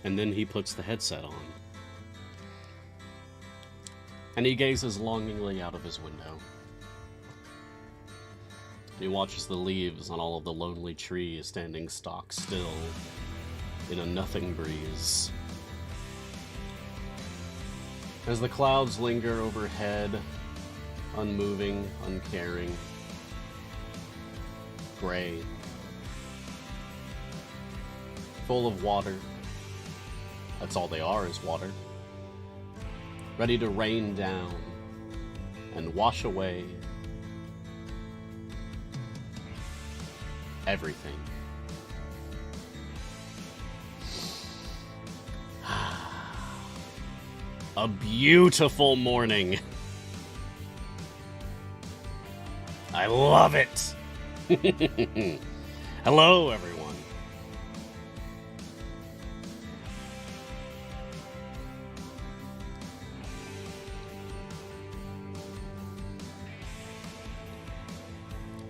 And then he puts the headset on. And he gazes longingly out of his window. He watches the leaves on all of the lonely trees standing stock still in a nothing breeze. As the clouds linger overhead, unmoving, uncaring, gray, full of water. That's all they are, is water. Ready to rain down and wash away everything. A beautiful morning. I love it. Hello, everyone.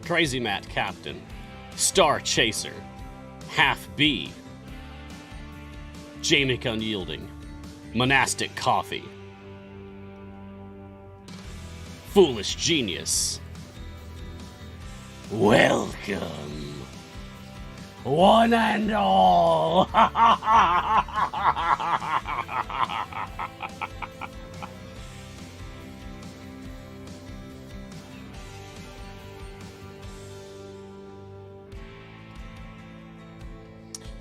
Crazy Matt Captain, Star Chaser, Half B, Jamick Unyielding, Monastic Coffee, Foolish Genius. Welcome, one and all.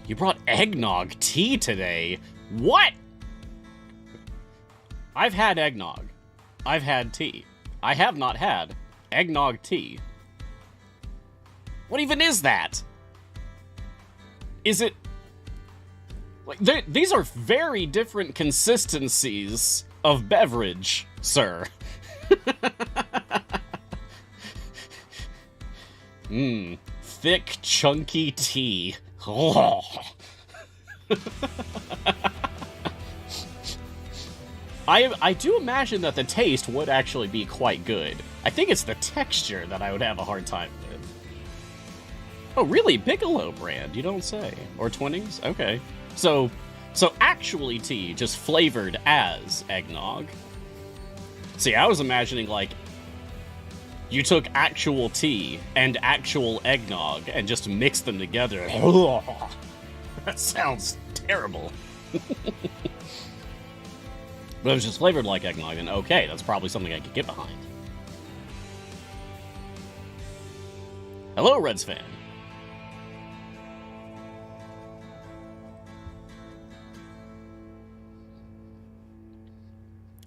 You brought eggnog tea today? What? I've had eggnog. I've had tea. I have not had eggnog tea. What even is that? Is it... like, these are very different consistencies of beverage, sir. Thick, chunky tea. Oh. I do imagine that the taste would actually be quite good. I think it's the texture that I would have a hard time with. Oh, really? Bigelow brand, you don't say. Or Twinings? Okay. So actually tea, just flavored as eggnog. See, I was imagining, like, you took actual tea and actual eggnog and just mixed them together. That sounds terrible. But it was just flavored like eggnog, and okay, that's probably something I could get behind. Hello, Reds fan.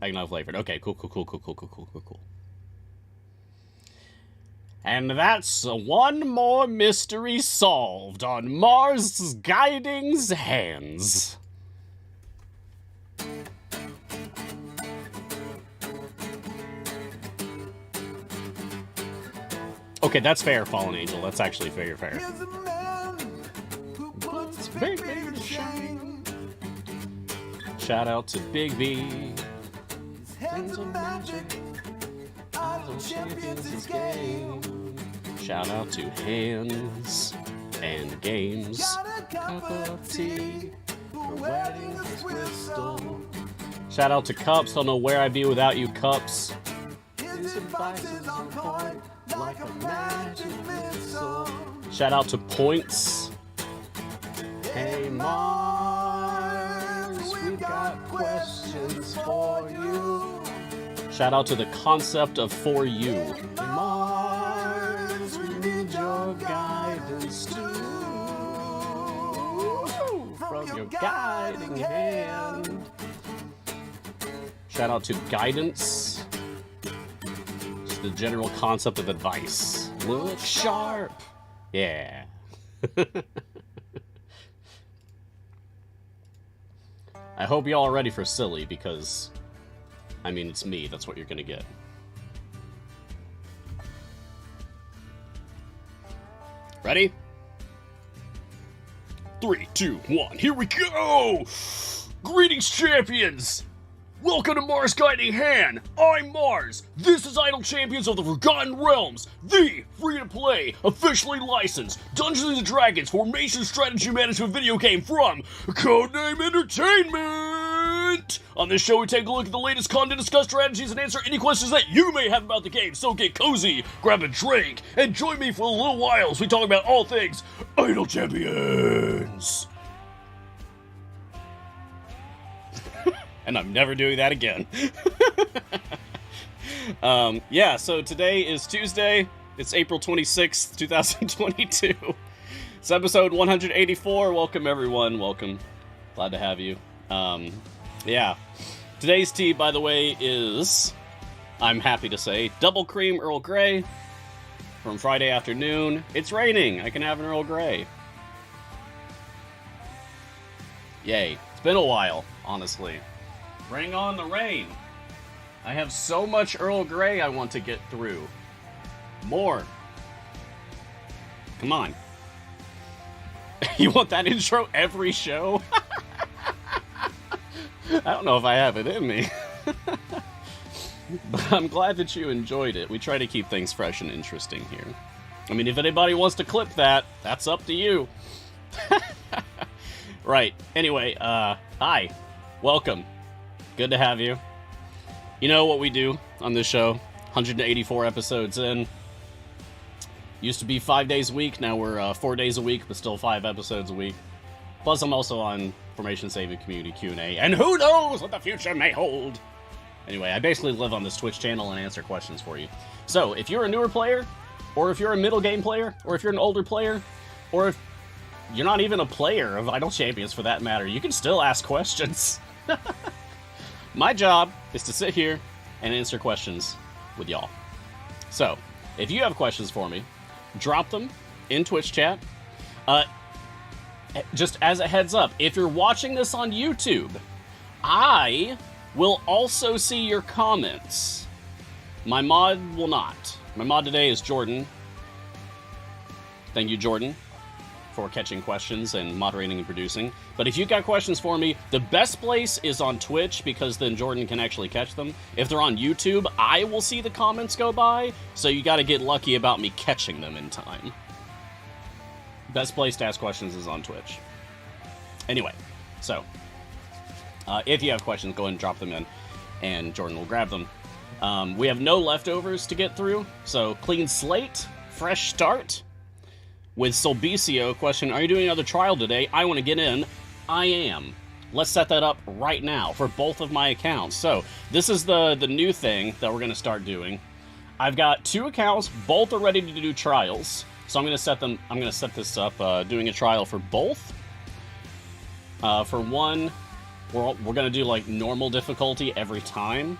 Eggnog flavored. Okay, cool. And that's one more mystery solved on Mars' guiding hands. Okay, that's fair, Fallen Angel. That's actually very fair. Big B to shine. Shout out to Big B. Hands of magic. Eyes on champions' game. Shout out to Hands and Games. Cup of tea. Wetting this whistle. Shout out to Cups. Don't know where I'd be without you, Cups. His advice is on point. Like a magic missile. Shout out to Points. Hey Mars, we've got questions for you. Shout out to the concept of For You. Mars, we need your guidance too. From your guiding hand. Shout out to Guidance. The general concept of advice. Look sharp. Yeah. I hope y'all are ready for silly because, I mean, it's me. That's what you're gonna get. Ready? 3, 2, 1. Here we go! Greetings, champions! Welcome to Mars Guiding Hand! I'm Mars! This is Idle Champions of the Forgotten Realms, the free-to-play, officially licensed Dungeons & Dragons Formation Strategy Management video game from Codename Entertainment! On this show, we take a look at the latest content, discuss strategies, and answer any questions that you may have about the game. So get cozy, grab a drink, and join me for a little while as we talk about all things Idle Champions! And I'm never doing that again. Yeah, so today is Tuesday. It's April 26th, 2022. It's episode 184. Welcome, everyone. Welcome. Glad to have you. Yeah. Today's tea, by the way, is, I'm happy to say, double cream Earl Grey from Friday afternoon. It's raining. I can have an Earl Grey. Yay. It's been a while, honestly. Bring on the rain. I have so much Earl Grey I want to get through. More. Come on. You want that intro every show? I don't know if I have it in me. But I'm glad that you enjoyed it. We try to keep things fresh and interesting here. I mean, if anybody wants to clip that, that's up to you. Right. Anyway, hi. Welcome. Good to have you. You know what we do on this show? 184 episodes in. Used to be 5 days a week, now we're 4 days a week, but still 5 episodes a week. Plus, I'm also on Formation Saving Community Q&A, and who knows what the future may hold? Anyway, I basically live on this Twitch channel and answer questions for you. So, if you're a newer player, or if you're a middle game player, or if you're an older player, or if you're not even a player of Idle Champions for that matter, you can still ask questions. My job is to sit here and answer questions with y'all. So, if you have questions for me, drop them in Twitch chat. Just as a heads up, if you're watching this on YouTube, I will also see your comments. My mod will not. My mod today is Jordan. Thank you, Jordan, for catching questions and moderating and producing. But if you've got questions for me, the best place is on Twitch, because then Jordan can actually catch them. If they're on YouTube, I will see the comments go by, so you gotta get lucky about me catching them in time. Best place to ask questions is on Twitch. Anyway, so, if you have questions, go ahead and drop them in, and Jordan will grab them. We have no leftovers to get through, so clean slate, fresh start. With Solbicio, question, are you doing another trial today? I want to get in. I am. Let's set that up right now for both of my accounts. So, this is the new thing that we're going to start doing. I've got 2 accounts, both are ready to do trials. So I'm going to set this up, doing a trial for both. For one, we're going to do like normal difficulty every time.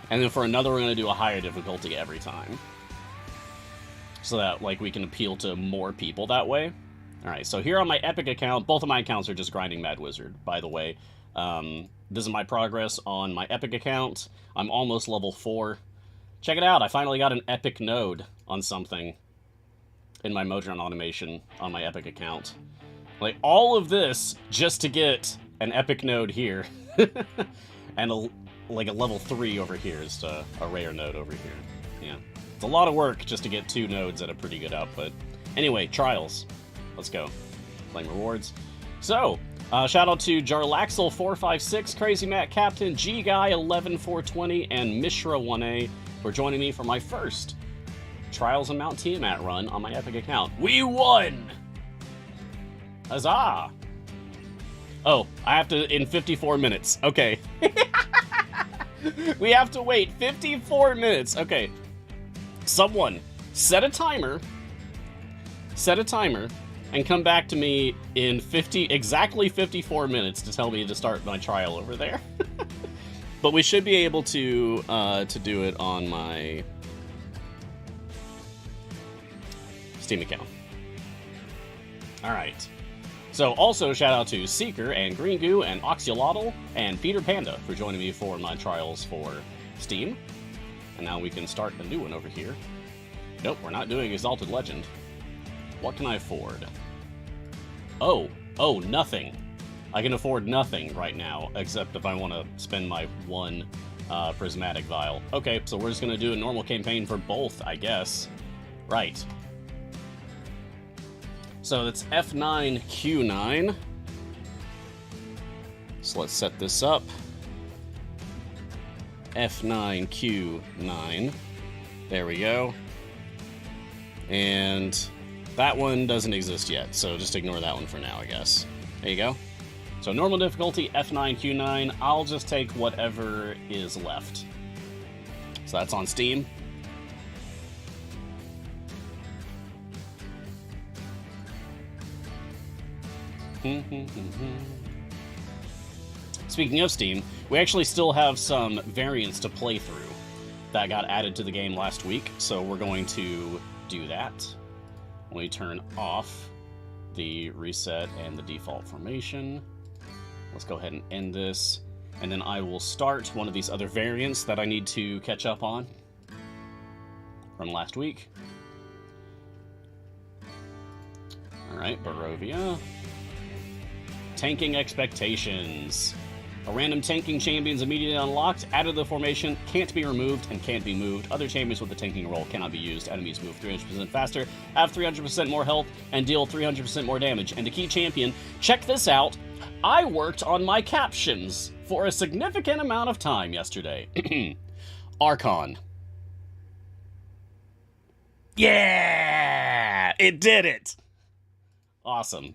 And then for another, we're going to do a higher difficulty every time. So that, like, we can appeal to more people that way. Alright, so here on my Epic account, both of my accounts are just Grinding Mad Wizard, by the way. This is my progress on my Epic account. I'm almost level 4. Check it out, I finally got an Epic node on something in my Modron automation on my Epic account. Like, all of this just to get an Epic node here. And a level 3 over here is a rare node over here. Yeah. It's a lot of work just to get 2 nodes at a pretty good output. Anyway, trials. Let's go. Claim rewards. So, shout out to Jarlaxle456, Crazy Matt Captain, G-Guy 11420, and Mishra1A for joining me for my first Trials and Mount Tiamat run on my Epic account. We won! Huzzah! Oh, I have to in 54 minutes. Okay. We have to wait 54 minutes. Okay. Someone, set a timer, and come back to me in exactly 54 minutes to tell me to start my trial over there. But we should be able to do it on my Steam account. Alright. So, also shout out to Seeker and Green Goo and Oxyolotl and Peter Panda for joining me for my trials for Steam. And now we can start a new one over here. Nope, we're not doing Exalted Legend. What can I afford? Oh, nothing. I can afford nothing right now, except if I want to spend my one prismatic vial. Okay, so we're just going to do a normal campaign for both, I guess. Right. So that's F9, Q9. So let's set this up. F9, Q9. There we go. And that one doesn't exist yet, so just ignore that one for now, I guess. There you go. So normal difficulty, F9, Q9. I'll just take whatever is left. So that's on Steam. Speaking of Steam, we actually still have some variants to play through that got added to the game last week, so we're going to do that. When we turn off the reset and the default formation. Let's go ahead and end this, and then I will start one of these other variants that I need to catch up on from last week. Alright, Barovia. Tanking expectations. A random tanking champion is immediately unlocked, added to the formation, can't be removed, and can't be moved. Other champions with the tanking role cannot be used. Enemies move 300% faster, have 300% more health, and deal 300% more damage. And to key champion, check this out. I worked on my captions for a significant amount of time yesterday. Archon. Yeah! It did it! Awesome.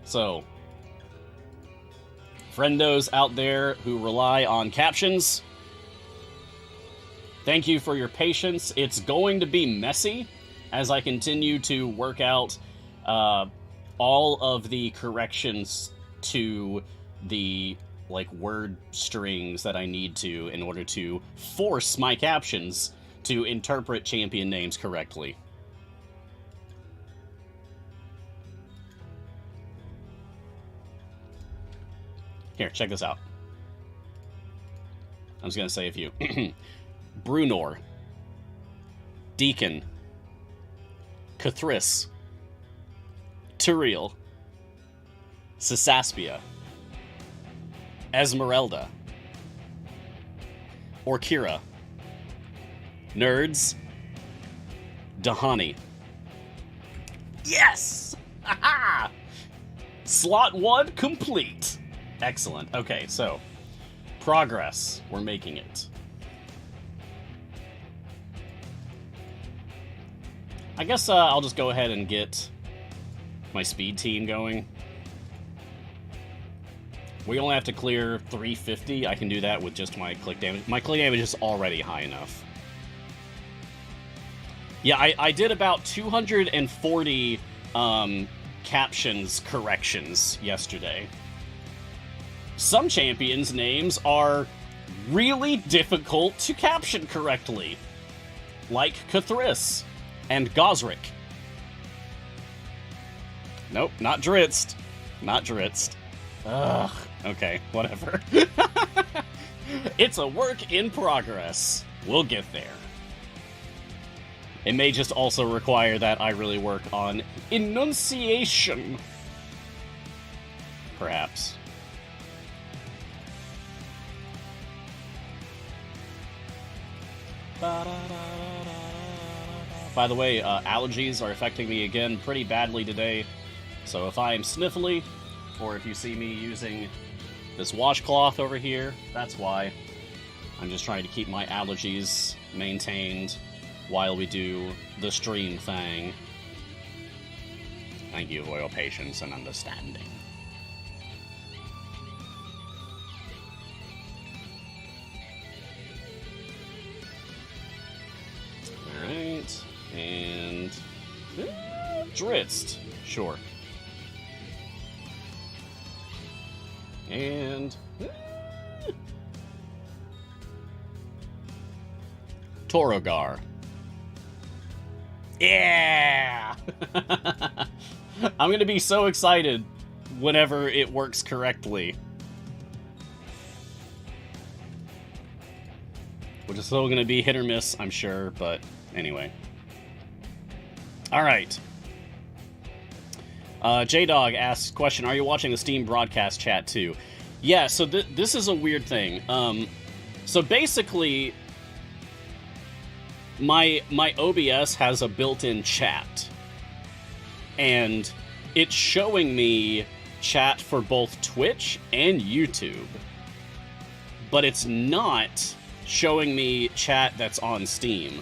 So, friendos out there who rely on captions, thank you for your patience. It's going to be messy as I continue to work out all of the corrections to the word strings that I need to in order to force my captions to interpret champion names correctly. Here, check this out. I'm just going to say a few. Brunor. Deacon. Cathris. Turiel. Sasaspia. Esmeralda. Orkira. Nerds. Dahani. Yes! Haha! Slot 1 complete. Excellent. Okay, so progress. We're making it. I guess I'll just go ahead and get my speed team going. We only have to clear 350. I can do that with just my click damage. My click damage is already high enough. Yeah, I did about 240 captions corrections yesterday. Some champions' names are really difficult to caption correctly, like Cathris and Gosrick. Nope, not Dritzt. Not Dritzt. Ugh, okay, whatever. It's a work in progress. We'll get there. It may just also require that I really work on enunciation. Perhaps. By the way, allergies are affecting me again pretty badly today. So if I am sniffly, or if you see me using this washcloth over here, that's why. I'm just trying to keep my allergies maintained while we do the stream thing. Thank you for your patience and understanding. Alright, and Dritzt, sure. And Torogar. Yeah! I'm gonna be so excited whenever it works correctly. Which is still gonna be hit or miss, I'm sure, but anyway. All right. J-Dog asks, question, are you watching the Steam broadcast chat too? Yeah, so this is a weird thing. So basically, my OBS has a built-in chat. And it's showing me chat for both Twitch and YouTube. But it's not showing me chat that's on Steam.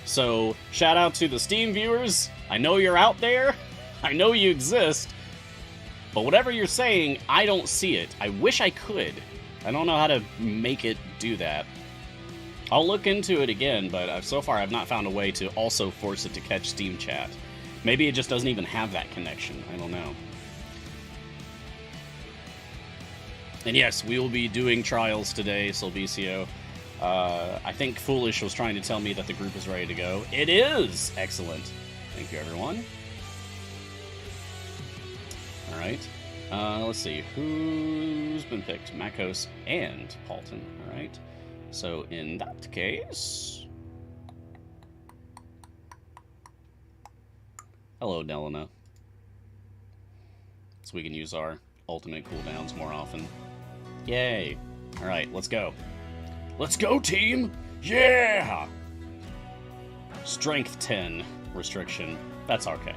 So, shout out to the Steam viewers. I know you're out there. I know you exist, but whatever you're saying, I don't see it. I wish I could. I don't know how to make it do that. I'll look into it again, but so far I've not found a way to also force it to catch Steam chat. Maybe it just doesn't even have that connection. I don't know. And yes, we will be doing trials today, Solvicio. I think Foolish was trying to tell me that the group is ready to go. It is! Excellent. Thank you, everyone. Alright. Let's see. Who's been picked? Makos and Paulton. Alright. So, in that case... Hello, Delana. So we can use our ultimate cooldowns more often. Yay! Alright, let's go. Let's go, team! Yeah! Strength 10 restriction. That's okay.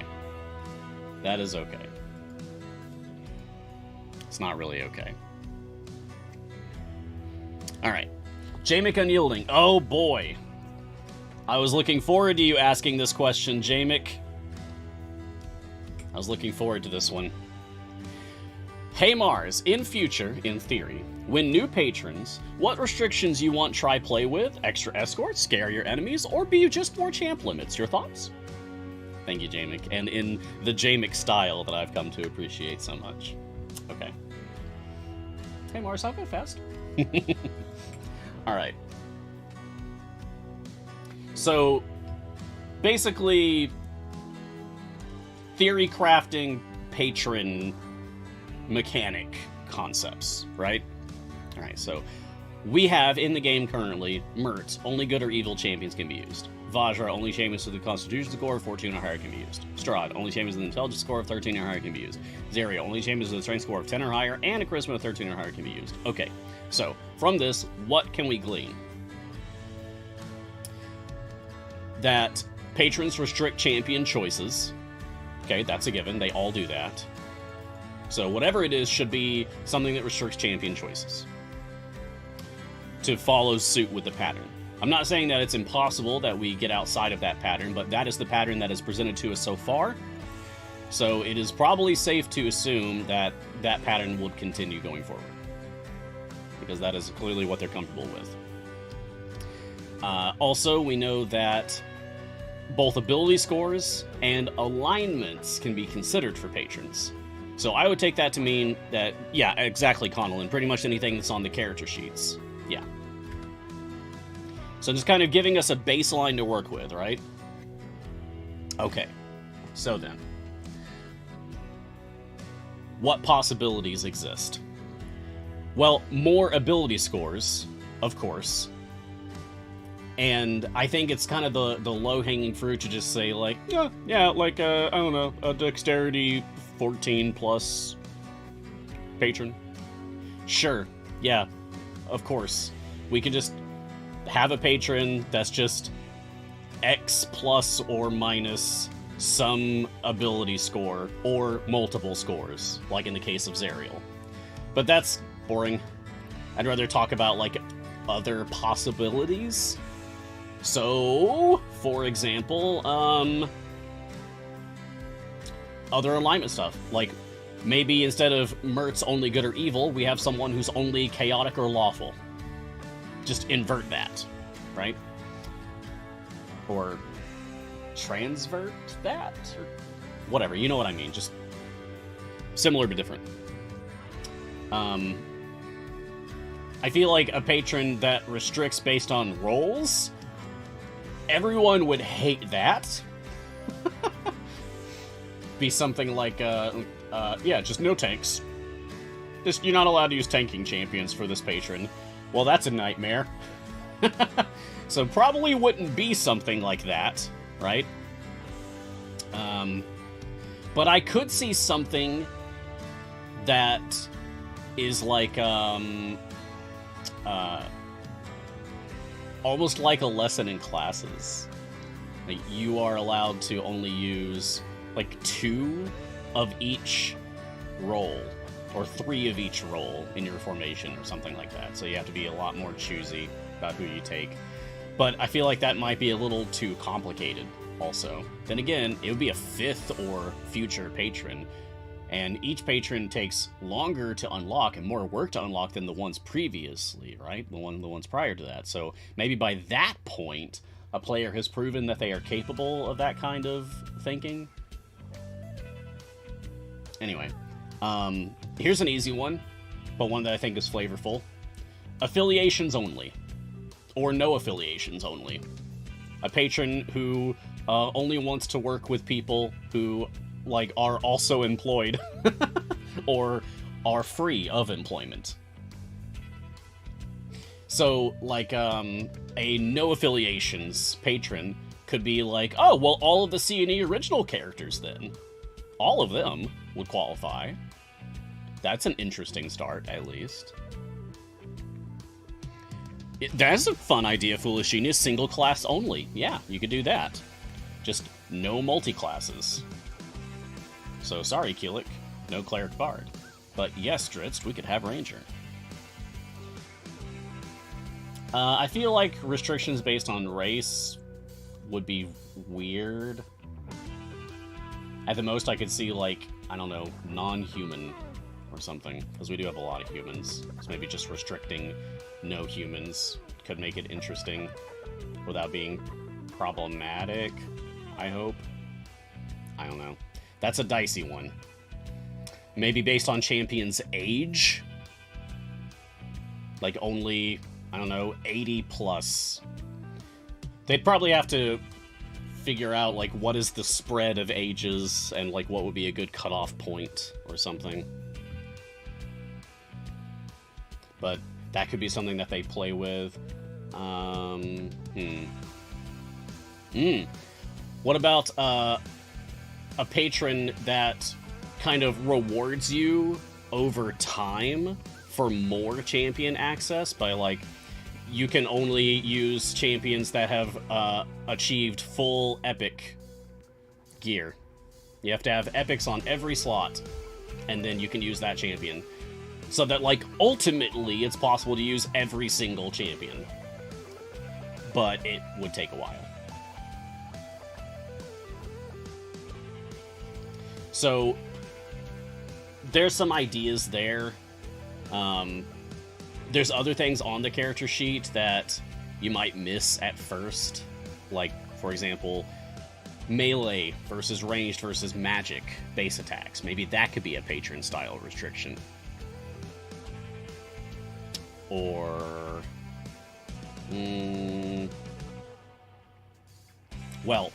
That is okay. It's not really okay. Alright. Jamek Unyielding. Oh boy. I was looking forward to you asking this question, Jamek. I was looking forward to this one. Hey Mars, in future, in theory, when new patrons, what restrictions you want try play with? Extra escorts, scare your enemies, or be just more champ limits? Your thoughts? Thank you, Jamek. And in the Jamek style that I've come to appreciate so much. Okay. Hey Mars, I'll go fast. Alright. So, basically, theory crafting patron mechanic concepts, right? Alright, so we have in the game currently Mert, only good or evil champions can be used. Vajra, only champions with a constitution score of 14 or higher can be used. Strahd, only champions with an intelligence score of 13 or higher can be used. Zarya, only champions with a strength score of 10 or higher and a charisma of 13 or higher can be used. Okay, so from this, what can we glean? That patrons restrict champion choices. Okay, that's a given. They all do that. So whatever it is should be something that restricts champion choices to follow suit with the pattern. I'm not saying that it's impossible that we get outside of that pattern, but that is the pattern that is presented to us so far. So it is probably safe to assume that that pattern would continue going forward, because that is clearly what they're comfortable with. Also, we know that both ability scores and alignments can be considered for patrons. So I would take that to mean that, yeah, exactly, Connellan, pretty much anything that's on the character sheets. Yeah. So just kind of giving us a baseline to work with, right? Okay. So then, what possibilities exist? Well, more ability scores, of course. And I think it's kind of the low-hanging fruit to just say, like, yeah, like, I don't know, a dexterity 14 plus patron. Sure, yeah, of course. We can just have a patron that's just X plus or minus some ability score, or multiple scores, like in the case of Zariel. But that's boring. I'd rather talk about, like, other possibilities. So, for example, other alignment stuff. Like, maybe instead of Mert's only good or evil, we have someone who's only chaotic or lawful. Just invert that, right? Or transvert that? Or whatever, you know what I mean. Just similar but different. I feel like a patron that restricts based on roles, everyone would hate that. Be something like, yeah, just no tanks. Just, you're not allowed to use tanking champions for this patron. Well, that's a nightmare. So probably wouldn't be something like that, right? But I could see something that is like, almost like a lesson in classes. Like, you are allowed to only use, like, 2 of each role, or 3 of each role in your formation, or something like that. So you have to be a lot more choosy about who you take. But I feel like that might be a little too complicated, also. Then again, it would be a 5th or future patron, and each patron takes longer to unlock and more work to unlock than the ones previously, right? The ones prior to that. So maybe by that point, a player has proven that they are capable of that kind of thinking. Anyway, here's an easy one, but one that I think is flavorful. Affiliations only. Or no affiliations only. A patron who only wants to work with people who, like, are also employed or are free of employment. So, like, a no affiliations patron could be like, oh, well, all of the C&E original characters then. All of them would qualify. That's an interesting start, at least. That's a fun idea, Foolish Genius. Single class only. Yeah, you could do that. Just no multi-classes. So sorry, Keelik. No Cleric Bard. But yes, Dritz, we could have Ranger. I feel like restrictions based on race would be weird. At the most, I could see, like, I don't know, non-human or something. Because we do have a lot of humans. So maybe just restricting no humans could make it interesting without being problematic, I hope. I don't know. That's a dicey one. Maybe based on champion's age? Like only, I don't know, 80 plus. They'd probably have to figure out, like, what is the spread of ages and, like, what would be a good cutoff point or something. But that could be something that they play with. What about a patron that kind of rewards you over time for more champion access by, like, you can only use champions that have achieved full epic gear. You have to have epics on every slot, and then you can use that champion. So that, like, ultimately it's possible to use every single champion. But it would take a while. So, there's some ideas there. There's other things on the character sheet that you might miss at first. Like, for example, melee versus ranged versus magic base attacks. Maybe that could be a patron style restriction. Or... well,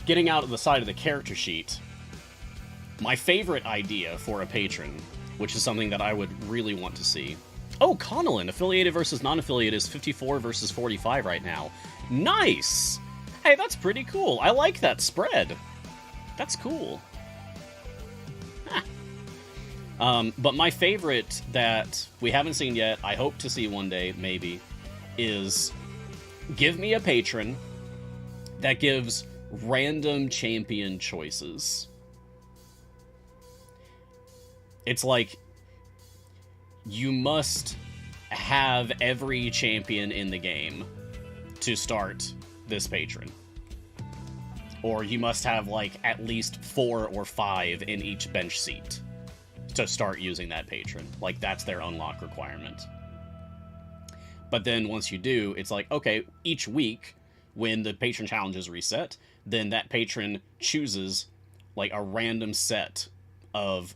getting out of the side of the character sheet, my favorite idea for a patron, which is something that I would really want to see. Oh, Connellan, affiliated versus non-affiliated is 54 versus 45 right now. Nice! Hey, that's pretty cool. I like that spread. That's cool. But my favorite that we haven't seen yet, I hope to see one day, maybe, is give me a patron that gives random champion choices. It's like, you must have every champion in the game to start this patron. Or you must have, like, at least 4 or 5 in each bench seat to start using that patron. Like, that's their unlock requirement. But then once you do, it's like, okay, each week, when the patron challenge is reset, then that patron chooses, like, a random set of,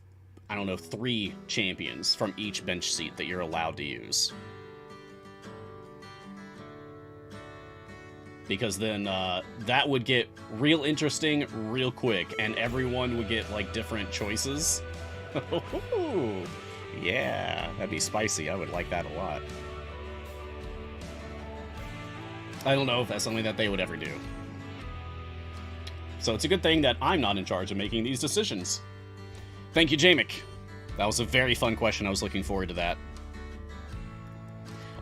I don't know, 3 champions from each bench seat that you're allowed to use. Because then that would get real interesting real quick, and everyone would get, like, different choices. Yeah, that'd be spicy. I would like that a lot. I don't know if that's something that they would ever do. So it's a good thing that I'm not in charge of making these decisions. Thank you, Jamik. That was a very fun question. I was looking forward to that.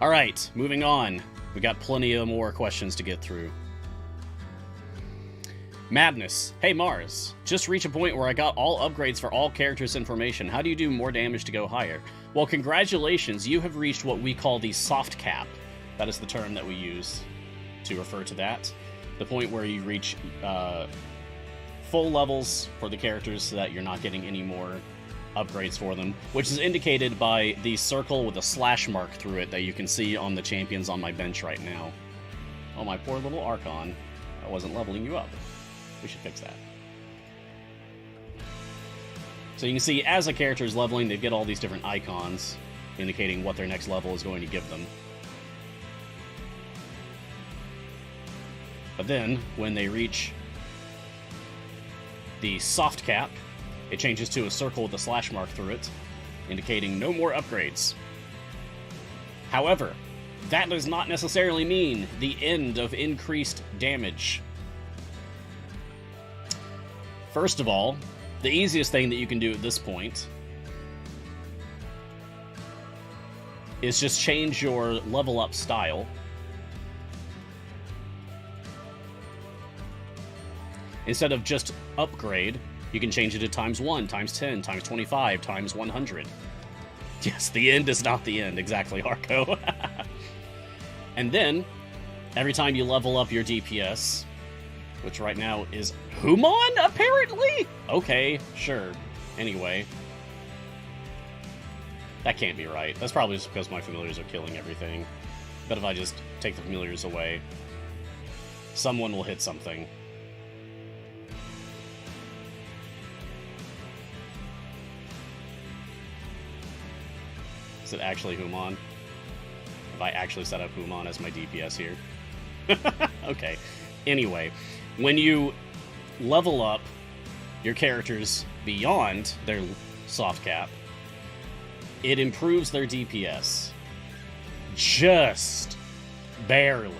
Alright, moving on. We got plenty of more questions to get through. Madness. Hey Mars, just reached a point where I got all upgrades for all characters' information. How do you do more damage to go higher? Well, congratulations, you have reached what we call the soft cap. That is the term that we use to refer to that. The point where you reach full levels for the characters so that you're not getting any more upgrades for them, which is indicated by the circle with a slash mark through it that you can see on the champions on my bench right now. Oh, my poor little Archon. I wasn't leveling you up. We should fix that. So you can see as a character is leveling, they get all these different icons indicating what their next level is going to give them. But then, when they reach the soft cap, it changes to a circle with a slash mark through it, indicating no more upgrades. However, that does not necessarily mean the end of increased damage. First of all, the easiest thing that you can do at this point is just change your level up style. Instead of just upgrade, you can change it to times 1, times 10, times 25, times 100. Yes, the end is not the end, exactly, Harko. And then, every time you level up your DPS, which right now is Human, apparently? Okay, sure. Anyway. That can't be right. That's probably just because my familiars are killing everything. But if I just take the familiars away, someone will hit something. Is it actually Human? Have I actually set up Human as my DPS here? Okay. Anyway, when you level up your characters beyond their soft cap, it improves their DPS. Just barely.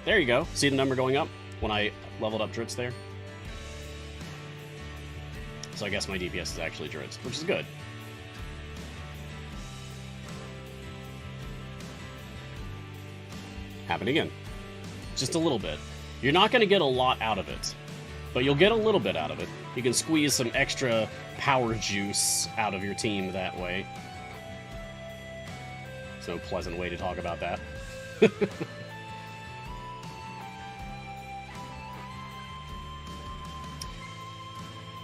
There you go. See the number going up when I leveled up Dritz there? So I guess my DPS is actually Dritz, which is good. Happen again. Just a little bit. You're not going to get a lot out of it, but you'll get a little bit out of it. You can squeeze some extra power juice out of your team that way. There's no pleasant way to talk about that.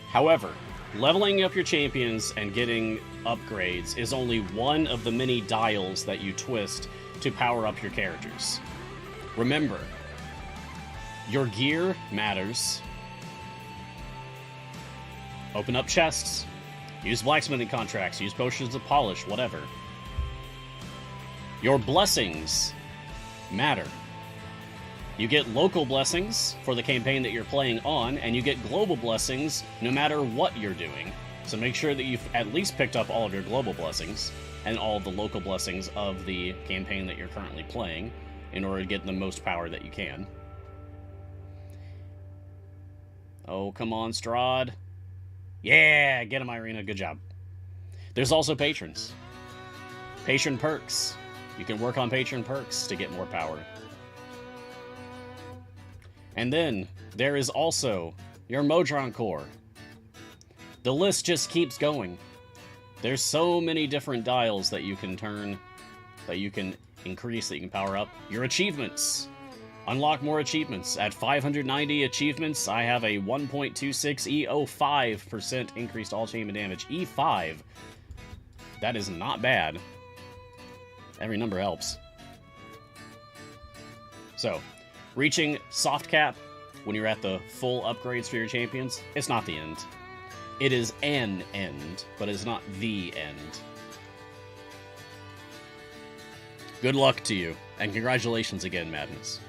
However, leveling up your champions and getting upgrades is only one of the many dials that you twist to power up your characters. Remember, your gear matters. Open up chests. Use blacksmithing contracts. Use potions of polish. Whatever. Your blessings matter. You get local blessings for the campaign that you're playing on, and you get global blessings no matter what you're doing. So make sure that you've at least picked up all of your global blessings and all of the local blessings of the campaign that you're currently playing in order to get the most power that you can. Oh, come on, Strahd. Yeah, get him, Irina. Good job. There's also patrons. Patron perks. You can work on patron perks to get more power. And then, there is also your Modron Core. The list just keeps going. There's so many different dials that you can turn, that you can increase, that you can power up. Your achievements. Unlock more achievements. At 590 achievements, I have a 1.26 E05% increased all champion damage. E5. That is not bad. Every number helps. So, reaching soft cap when you're at the full upgrades for your champions, it's not the end. It is an end, but it's not the end. Good luck to you, and congratulations again, Madness.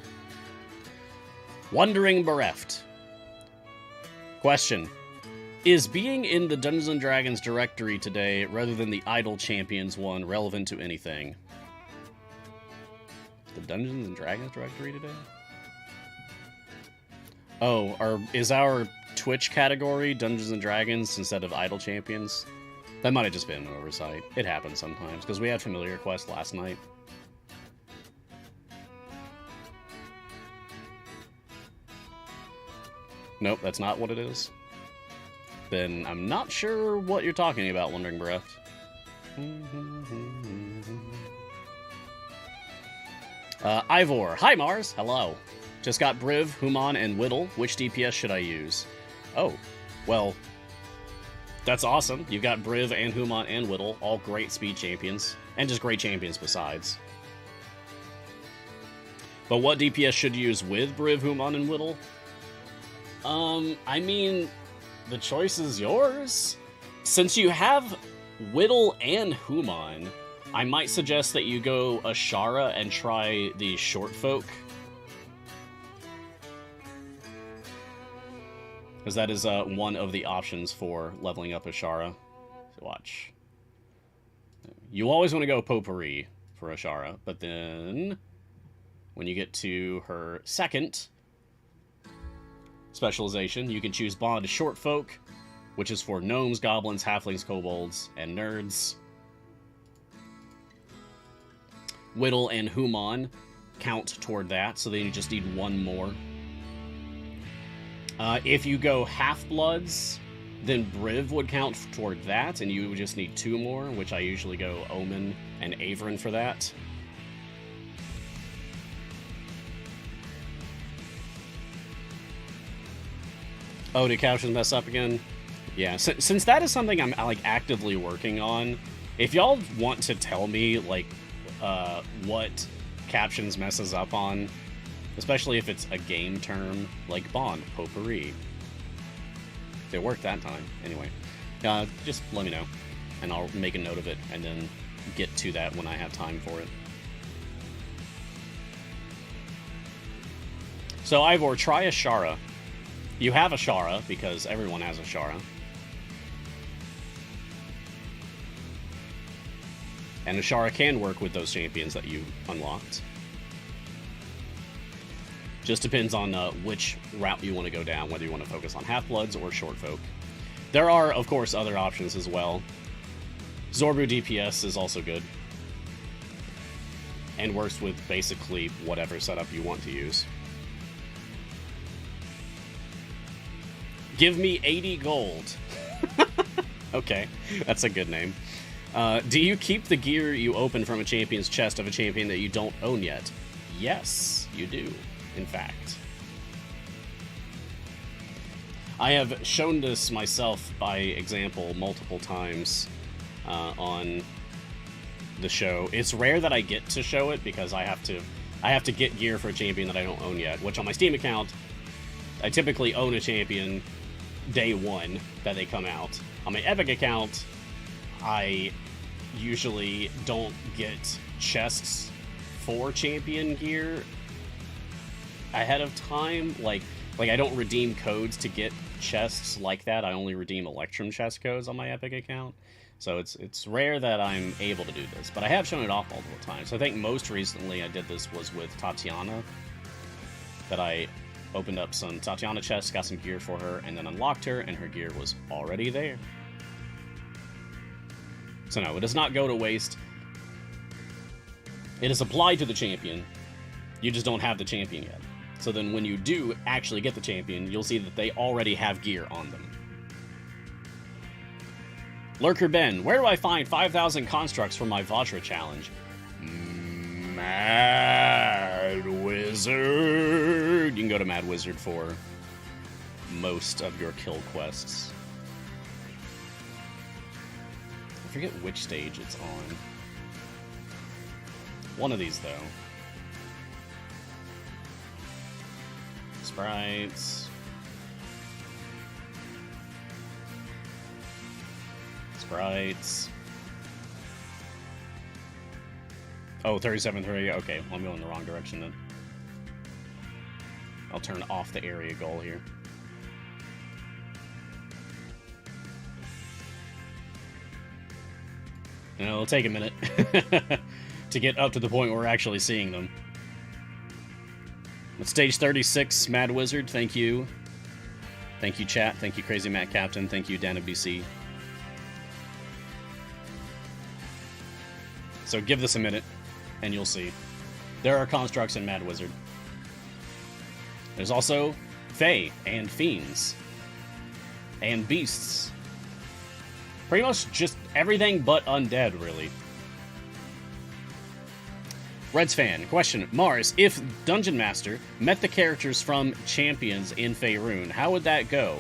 Wandering Bereft. Question. Is being in the Dungeons & Dragons directory today, rather than the Idle Champions one, relevant to anything? The Dungeons & Dragons directory today? Oh, is our Twitch category Dungeons and Dragons instead of Idle Champions? That might have just been an oversight. It happens sometimes, because we had Familiar Quest last night. Nope, that's not what it is. Then I'm not sure what you're talking about, Wandering Breath. Ivor. Hi, Mars. Hello. Just got Briv, Human, and Whittle. Which DPS should I use? Oh, well, that's awesome. You've got Briv and Human and Whittle, all great speed champions, and just great champions besides. But what DPS should you use with Briv, Human, and Whittle? I mean, the choice is yours. Since you have Whittle and Human, I might suggest that you go Ashara and try the Short Folk. Because that is one of the options for leveling up Ashara. So watch. You always want to go Potpourri for Ashara, but then when you get to her second specialization, you can choose Bond Short Folk, which is for gnomes, goblins, halflings, kobolds, and nerds. Whittle and Human count toward that, so then you just need one more. If you go Half-Bloods, then Briv would count toward that, and you would just need two more, which I usually go Omen and Averin for that. Oh, did captions mess up again? Yeah, since that is something I'm like actively working on, if y'all want to tell me like what captions messes up on, especially if it's a game term like Bond, Potpourri, it worked that time. Anyway, just let me know, and I'll make a note of it and then get to that when I have time for it. So Ivor, try Ashara. You have Ashara, because everyone has Ashara. And Ashara can work with those champions that you unlocked. Just depends on which route you want to go down, whether you want to focus on Half-Bloods or Short Folk. There are, of course, other options as well. Zorbu DPS is also good. And works with basically whatever setup you want to use. Give me 80 gold. Okay, that's a good name. Do you keep the gear you open from a champion's chest of a champion that you don't own yet? Yes, you do, in fact. I have shown this myself by example multiple times on the show. It's rare that I get to show it because I have to get gear for a champion that I don't own yet, which on my Steam account, I typically own a champion day one that they come out. On my Epic account, I usually don't get chests for champion gear ahead of time. Like I don't redeem codes to get chests like that. I only redeem Electrum chest codes on my Epic account. So it's rare that I'm able to do this, but I have shown it off multiple times. I think most recently I did this was with Tatiana, that I opened up some Tatiana chests, got some gear for her, and then unlocked her, and her gear was already there. So no, it does not go to waste. It is applied to the champion. You just don't have the champion yet. So then when you do actually get the champion, you'll see that they already have gear on them. Lurker Ben, where do I find 5,000 constructs for my Vajra challenge? Mad Wizard. You can go to Mad Wizard for most of your kill quests. I forget which stage it's on. One of these, though. Sprites. Sprites. Oh, 37-3. Okay, well, I'm going the wrong direction then. I'll turn off the area goal here. And it'll take a minute to get up to the point where we're actually seeing them. But stage 36, Mad Wizard, thank you Thank you, chat. Thank you, Crazy Matt Captain. Thank you, Dana BC. So give this a minute, and you'll see. There are constructs in Mad Wizard. There's also Fae and Fiends and Beasts. Pretty much just everything but undead, really. Reds fan, question. Mars, if Dungeon Master met the characters from Champions in Faerun, how would that go?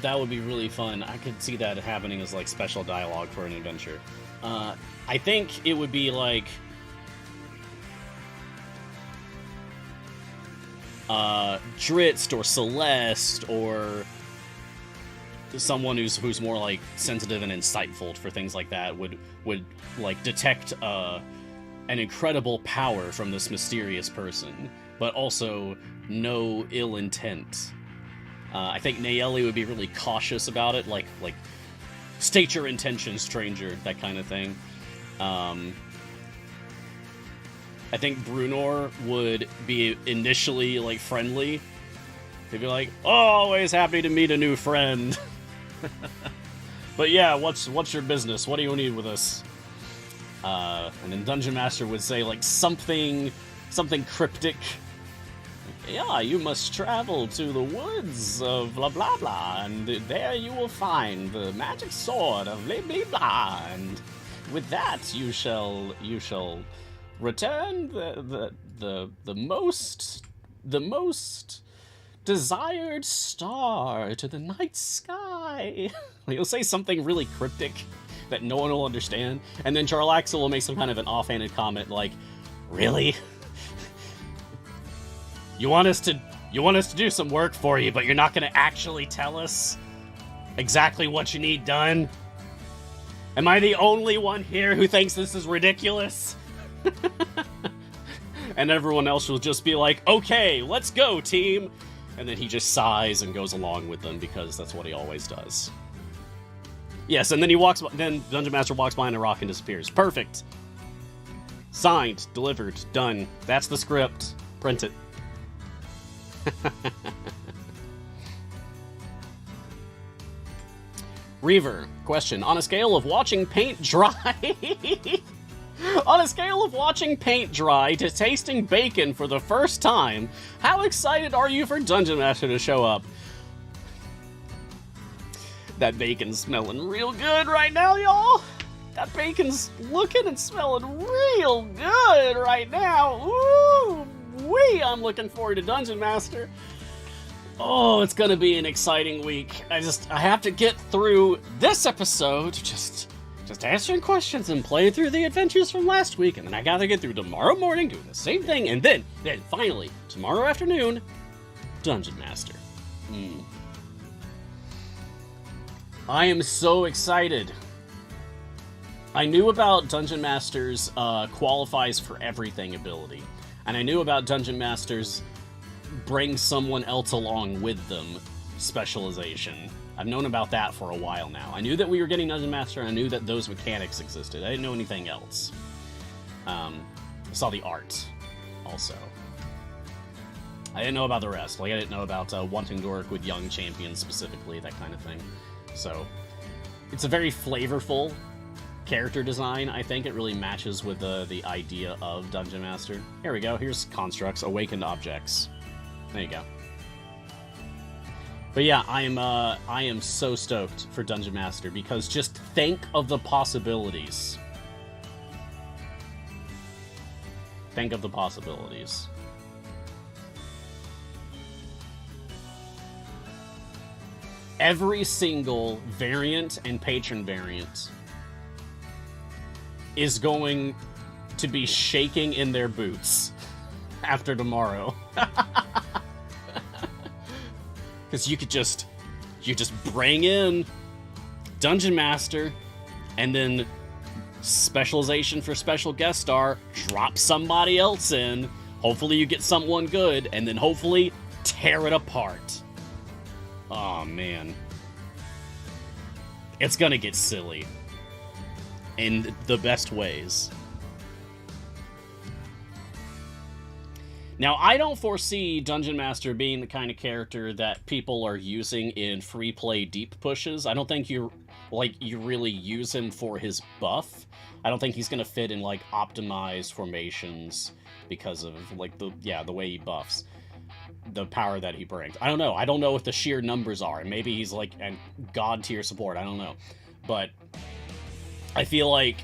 That would be really fun. I could see that happening as, like, special dialogue for an adventure. I think it would be, like... Drizzt or Celeste or someone who's more like sensitive and insightful for things like that would like detect an incredible power from this mysterious person, but also no ill intent. I think Nayeli would be really cautious about it, like state your intention, stranger, that kind of thing. I think Bruenor would be initially, like, friendly. He'd be like, oh, always happy to meet a new friend. But yeah, what's your business? What do you need with us? And then Dungeon Master would say, like, something cryptic. Yeah, you must travel to the woods of blah blah blah, and there you will find the magic sword of blah blah blah, and with that you shall return the most desired star to the night sky. He'll say something really cryptic that no one will understand, and then Jarlaxle will make some kind of an offhanded comment like, "Really? You want us to do some work for you, but you're not going to actually tell us exactly what you need done? Am I the only one here who thinks this is ridiculous?" And everyone else will just be like, okay, let's go, team. And then he just sighs and goes along with them because that's what he always does. Yes, and then then Dungeon Master walks behind a rock and disappears. Perfect. Signed, delivered, done. That's the script. Print it. Reaver, question. On a scale of watching paint dry... On a scale of watching paint dry to tasting bacon for the first time, how excited are you for Dungeon Master to show up? That bacon's smelling real good right now, y'all. That bacon's looking and smelling real good right now. Ooh, wee! I'm looking forward to Dungeon Master. Oh, it's gonna be an exciting week. I have to get through this episode, just answering questions and play through the adventures from last week, and then I gotta get through tomorrow morning doing the same thing, and then finally, tomorrow afternoon, Dungeon Master. I am so excited. I knew about Dungeon Master's qualifies for everything ability, and I knew about Dungeon Master's bring someone else along with them specialization. I've known about that for a while now. I knew that we were getting Dungeon Master, and I knew that those mechanics existed. I didn't know anything else. I saw the art, also. I didn't know about the rest. Like, I didn't know about wanting to work with young champions specifically, that kind of thing. So, it's a very flavorful character design. I think it really matches with the idea of Dungeon Master. Here we go. Here's constructs, awakened objects. There you go. But yeah, I am so stoked for Dungeon Master, because just think of the possibilities. Think of the possibilities. Every single variant and patron variant is going to be shaking in their boots after tomorrow. Because you just bring in Dungeon Master, and then specialization for special guest star, drop somebody else in, hopefully you get someone good, and then hopefully tear it apart. Oh man. It's gonna get silly. In the best ways. Now, I don't foresee Dungeon Master being the kind of character that people are using in free play deep pushes. I don't think you really use him for his buff. I don't think he's gonna fit in like optimized formations because of like the way he buffs, the power that he brings. I don't know. I don't know what the sheer numbers are. Maybe he's like a god tier support. I don't know, but I feel like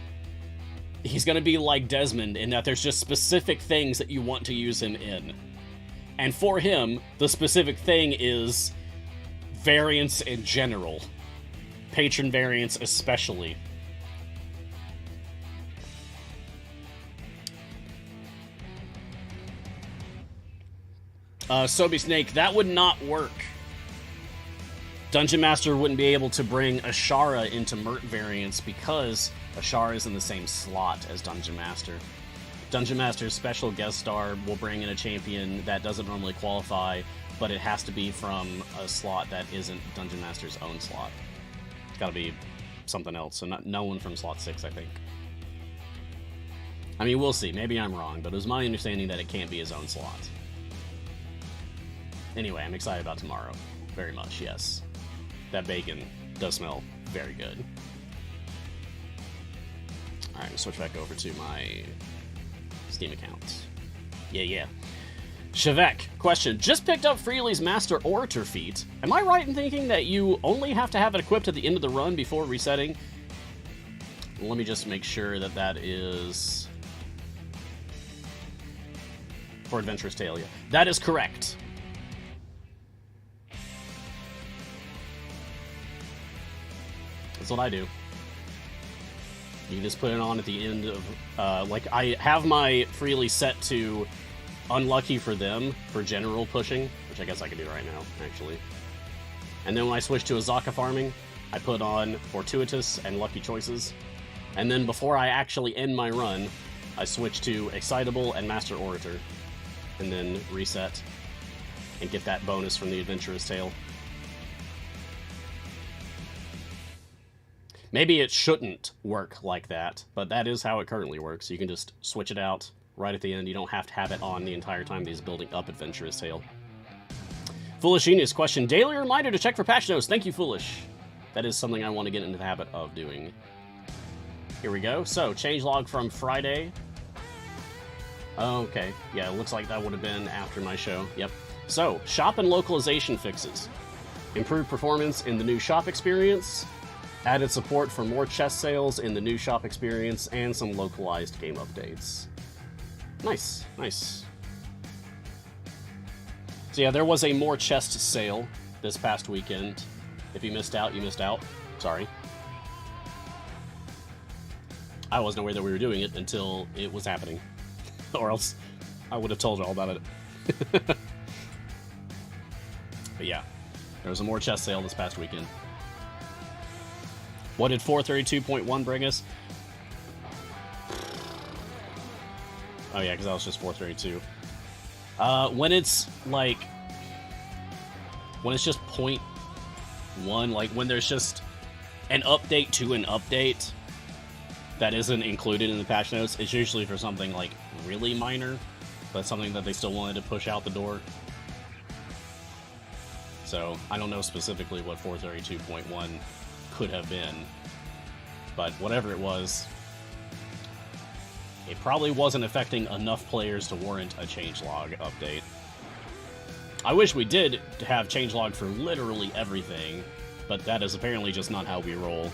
he's going to be like Desmond in that there's just specific things that you want to use him in. And for him, the specific thing is variance in general. Patron variance especially. Sobi Snake, that would not work. Dungeon Master wouldn't be able to bring Ashara into Mert variance because Ashara is in the same slot as Dungeon Master. Dungeon Master's special guest star will bring in a champion that doesn't normally qualify, but it has to be from a slot that isn't Dungeon Master's own slot. It's gotta be something else, so no one from slot 6, I think. I mean, we'll see. Maybe I'm wrong, but it was my understanding that it can't be his own slot. Anyway, I'm excited about tomorrow. Very much, yes. That bacon does smell very good. Alright, switch back over to my Steam account. Yeah. Shavek, question. Just picked up Freely's Master Orator feat. Am I right in thinking that you only have to have it equipped at the end of the run before resetting? Let me just make sure that that is for Adventurous Tale. Yeah. That is correct. That's what I do. You just put it on at the end of, like, I have my Freely set to Unlucky for them for general pushing, which I guess I can do right now, actually. And then when I switch to Azaka farming, I put on Fortuitous and Lucky Choices. And then before I actually end my run, I switch to Excitable and Master Orator. And then reset and get that bonus from the Adventurous Tale. Maybe it shouldn't work like that, but that is how it currently works. You can just switch it out right at the end. You don't have to have it on the entire time that he's building up Adventurous Tale. Foolish Genius question. Daily reminder to check for patch notes. Thank you, Foolish. That is something I want to get into the habit of doing. Here we go. So, changelog from Friday. Okay. Yeah, it looks like that would have been after my show. Yep. So, shop and localization fixes. Improved performance in the new shop experience. Added support for more chest sales in the new shop experience, and some localized game updates. Nice. So yeah, there was a more chest sale this past weekend. If you missed out, you missed out. Sorry. I wasn't aware that we were doing it until it was happening. Or else I would have told you all about it. But yeah, there was a more chest sale this past weekend. What did 432.1 bring us? Oh yeah, because that was just 432. When it's like, when it's just 0.1, like when there's just an update to an update that isn't included in the patch notes, it's usually for something like really minor, but something that they still wanted to push out the door. So I don't know specifically what 432.1 could have been, but whatever it was, it probably wasn't affecting enough players to warrant a changelog update. I wish we did have changelog for literally everything, but that is apparently just not how we roll.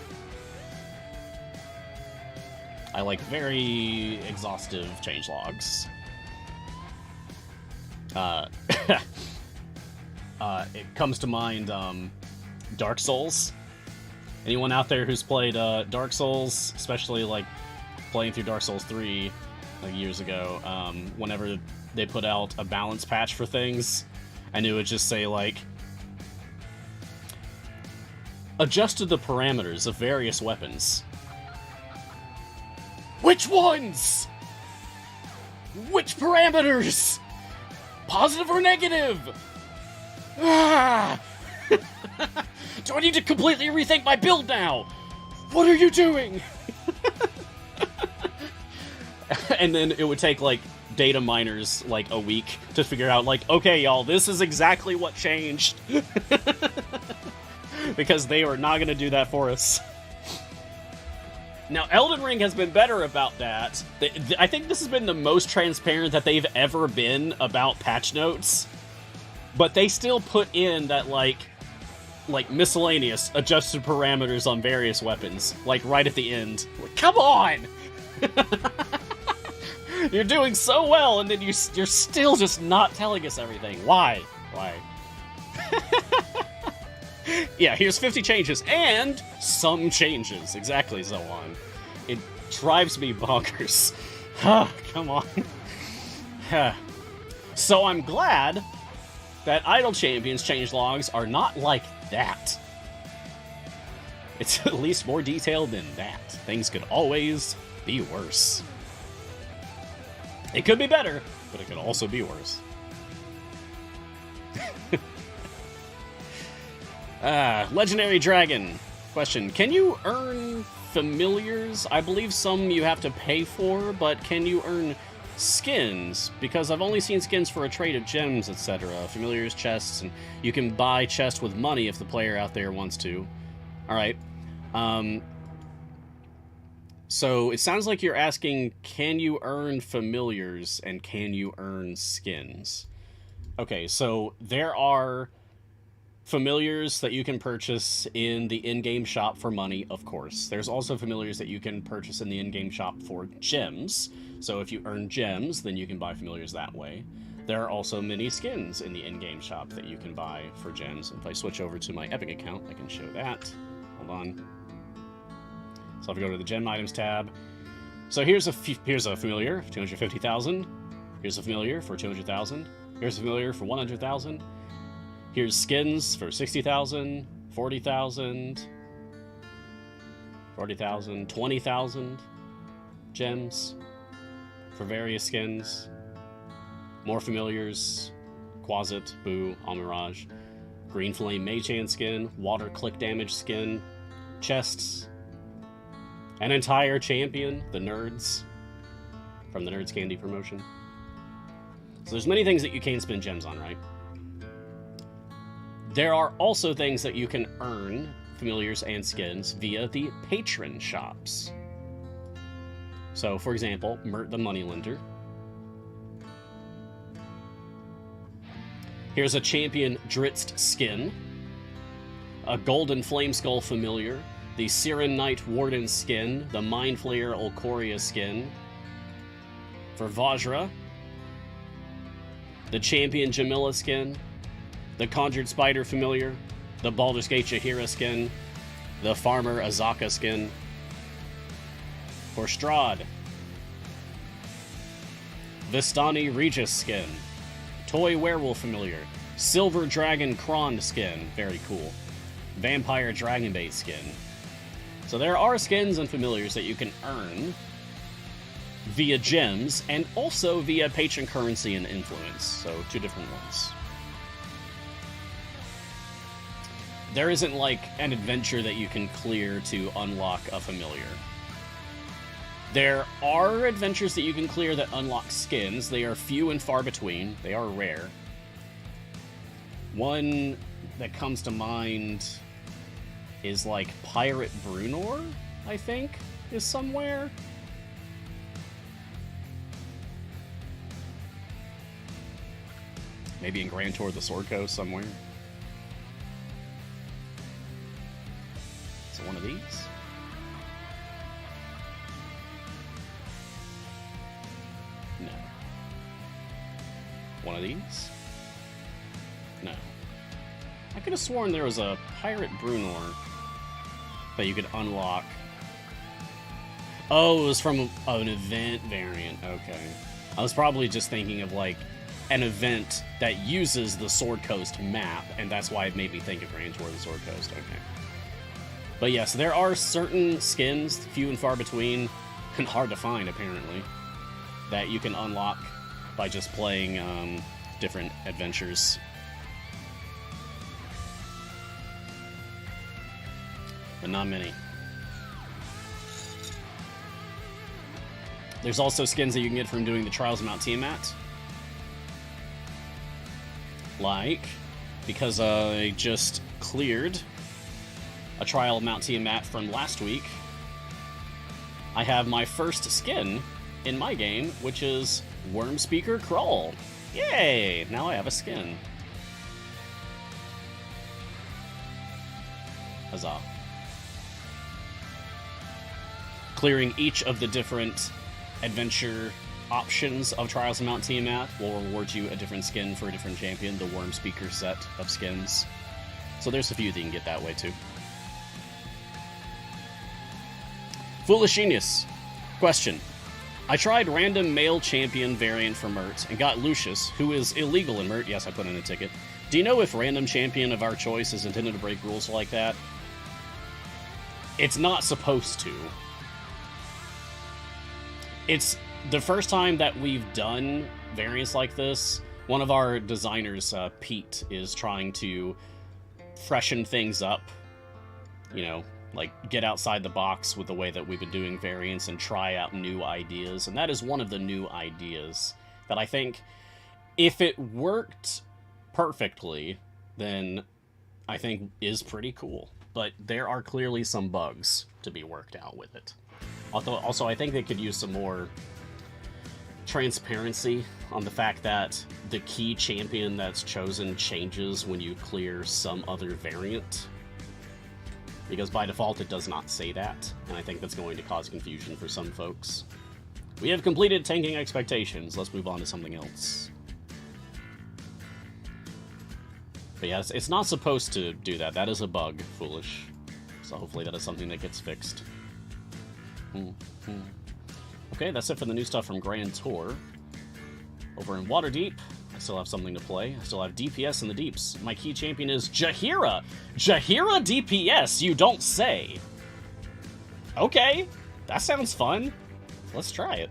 I like very exhaustive changelogs. It comes to mind Dark Souls. Anyone out there who's played Dark Souls, especially like playing through Dark Souls 3 like years ago, whenever they put out a balance patch for things, and it would just say like, adjusted the parameters of various weapons. Which ones? Which parameters? Positive or negative? Ah! Do I need to completely rethink my build now? What are you doing? And then it would take like data miners like a week to figure out, like, okay, y'all, this is exactly what changed. Because they are not going to do that for us. Now, Elden Ring has been better about that. I think this has been the most transparent that they've ever been about patch notes. But they still put in that, like miscellaneous adjusted parameters on various weapons, like, right at the end. Like, come on! You're doing so well, and then you're still just not telling us everything. Why? Why? Yeah, here's 50 changes, and some changes. Exactly, Zoan. It drives me bonkers. Come on. So I'm glad that Idle Champions changelogs are not like that. It's at least more detailed than that. Things could always be worse. It could be better, but it could also be worse. Legendary Dragon. Question. Can you earn familiars? I believe some you have to pay for, but can you earn skins? Because I've only seen skins for a trade of gems, etc. Familiars, chests, and you can buy chests with money if the player out there wants to. Alright. So it sounds like you're asking, can you earn familiars and can you earn skins? Okay, so there are familiars that you can purchase in the in-game shop for money, of course. There's also familiars that you can purchase in the in-game shop for gems. So if you earn gems, then you can buy familiars that way. There are also many skins in the in-game shop that you can buy for gems. If I switch over to my Epic account, I can show that. Hold on. So if I go to the Gem Items tab. So here's a familiar for 250,000. Here's a familiar for 200,000. Here's a familiar for 100,000. Here's skins for 60,000, 40,000, 40,000, 20,000 gems for various skins. More familiars, Quasit, Boo, Almirage, Green Flame Machan skin, Water Click Damage skin, chests, an entire champion, the Nerds, from the Nerds Candy promotion. So there's many things that you can spend gems on, right? There are also things that you can earn, familiars and skins, via the patron shops. So, for example, Mert the Moneylender. Here's a Champion Dritzt skin, a Golden Flameskull familiar, the Siren Knight Warden skin, the Mind Flayer Olcoria skin. For Vajra, the Champion Jamila skin, the Conjured Spider familiar, the Baldur's Gate Jaheira skin, the Farmer Azaka skin. For Strahd, Vistani Regis skin, Toy Werewolf familiar, Silver Dragon Krond skin, very cool, Vampire Dragonbait skin. So there are skins and familiars that you can earn via gems and also via patron currency and influence, so two different ones. There isn't like an adventure that you can clear to unlock a familiar. There are adventures that you can clear that unlock skins. They are few and far between. They are rare. One that comes to mind is like Pirate Bruenor, I think, is somewhere. Maybe in Grand Tour of the Sword Coast somewhere. So one of these. No. One of these? No. I could have sworn there was a Pirate Bruenor that you could unlock. Oh, it was from an event variant. Okay. I was probably just thinking of like an event that uses the Sword Coast map, and that's why it made me think of Grand Tour of the Sword Coast. Okay. But yes, there are certain skins, few and far between, and hard to find apparently, that you can unlock by just playing different adventures. But not many. There's also skins that you can get from doing the Trials of Mount Tiamat. Like, because I just cleared a Trial of Mount Tiamat from last week, I have my first skin in my game, which is Wormspeaker Krull. Yay! Now I have a skin. Huzzah. Clearing each of the different adventure options of Trials of Mount Tiamat will reward you a different skin for a different champion, the Wormspeaker set of skins. So there's a few that you can get that way too. Foolish Genius. Question. I tried random male champion variant for Mert and got Lucius, who is illegal in Mert. Yes, I put in a ticket. Do you know if random champion of our choice is intended to break rules like that? It's not supposed to. It's the first time that we've done variants like this. One of our designers, Pete, is trying to freshen things up. You know, like get outside the box with the way that we've been doing variants and try out new ideas. And that is one of the new ideas that I think, if it worked perfectly, then I think is pretty cool. But there are clearly some bugs to be worked out with it. Also, I think they could use some more transparency on the fact that the key champion that's chosen changes when you clear some other variant. Because by default, it does not say that, and I think that's going to cause confusion for some folks. We have completed tanking expectations. Let's move on to something else. But yeah, it's not supposed to do that. That is a bug, Foolish. So hopefully that is something that gets fixed. Okay, that's it for the new stuff from Grand Tour. Over in Waterdeep, I still have something to play. I still have DPS in the deeps. My key champion is Jaheira. Jaheira DPS, you don't say. Okay, that sounds fun. Let's try it.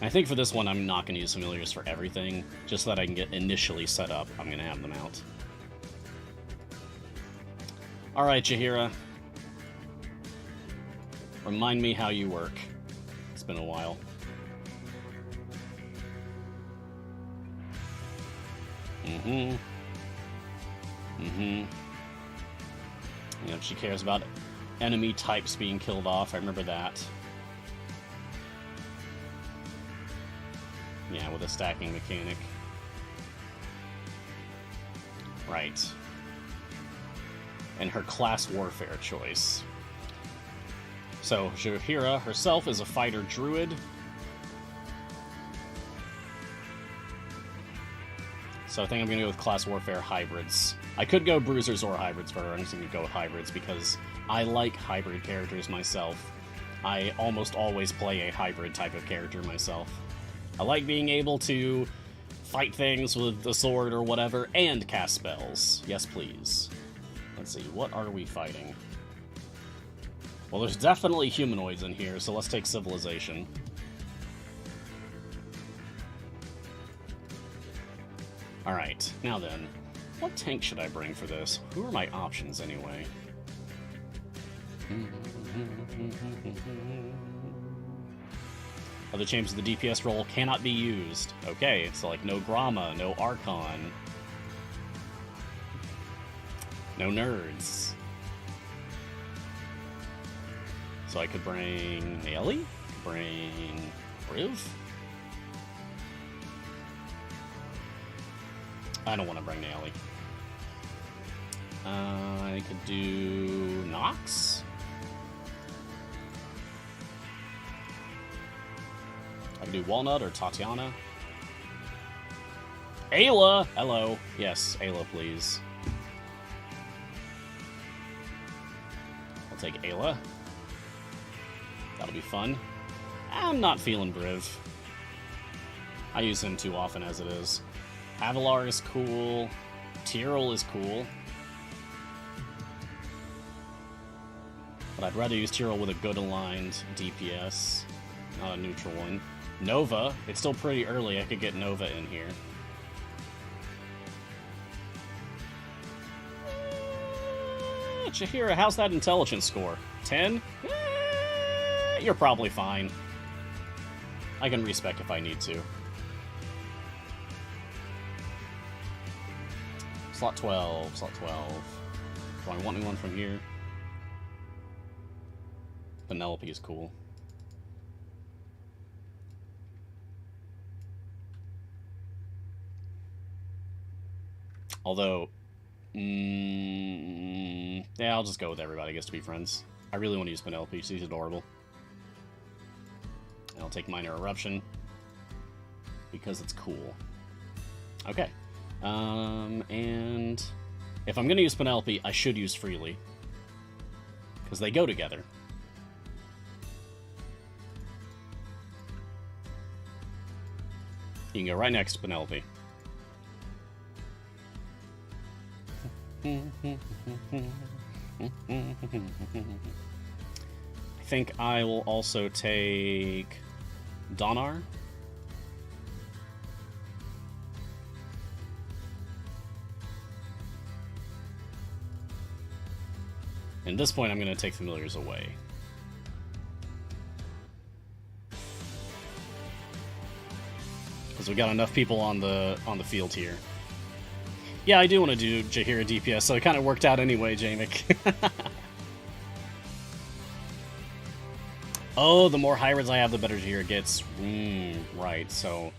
I think for this one, I'm not going to use familiars for everything, just so that I can get initially set up. I'm going to have them out. Alright, Jaheira. Remind me how you work. It's been a while. You know, she cares about enemy types being killed off. I remember that. Yeah, with a stacking mechanic. Right. And her class warfare choice. So, Jaheira herself is a fighter druid. So I think I'm going to go with class warfare hybrids. I could go bruisers or hybrids for her. I'm just going to go with hybrids because I like hybrid characters myself. I almost always play a hybrid type of character myself. I like being able to fight things with the sword or whatever and cast spells. Yes, please. Let's see, what are we fighting? Well, there's definitely humanoids in here, so let's take civilization. Alright, now then, what tank should I bring for this? Who are my options, anyway? Other champions of the DPS role cannot be used. Okay, so like no Gromma, no Archon. No nerds. So I could bring Naeli? Bring Briv? I don't want to bring Naeli. I could do Nox? I could do Walnut or Tatiana. Ayla! Hello. Yes, Ayla, please. I'll take Ayla. That'll be fun. I'm not feeling Briv. I use him too often as it is. Avalar is cool. Tyrell is cool. But I'd rather use Tyrell with a good aligned DPS, not a neutral one. Nova. It's still pretty early. I could get Nova in here. Jaheira, how's that intelligence score? 10? You're probably fine. I can respec if I need to. Slot 12, slot 12. Do I want anyone from here? Penelope is cool. Although, yeah, I'll just go with everybody, I guess, to be friends. I really want to use Penelope, she's adorable. And I'll take Minor Eruption, because it's cool. Okay. And if I'm going to use Penelope, I should use Freely. Because they go together. You can go right next to Penelope. I think I will also take Donar. At this point, I'm going to take Familiars away. Because we got enough people on the field here. Yeah, I do want to do Jaheira DPS, so it kind of worked out anyway, Jamik. Oh, the more hybrids I have, the better Jaheira gets. Right, so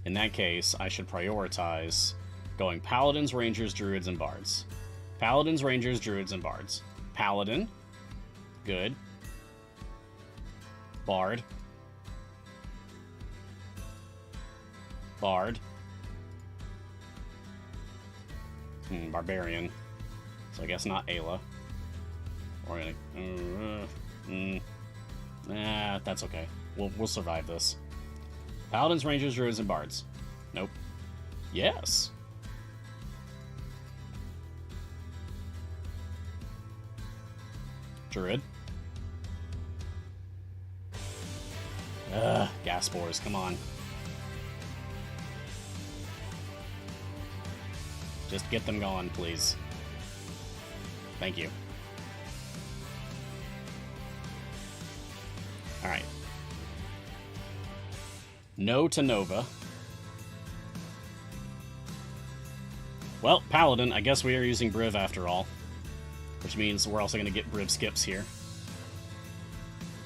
in that case, I should prioritize going Paladins, Rangers, Druids, and Bards. Paladins, Rangers, Druids, and Bards. Paladin. Good. Bard. Bard. Barbarian. So I guess not Ayla. Or nah, that's okay. We'll survive this. Paladins, Rangers, Druids, and Bards. Nope. Yes. Druid. Gas spores, come on. Just get them gone, please. Thank you. Alright. No to Nova. Well, Paladin, I guess we are using Briv after all. Which means we're also going to get Briv skips here.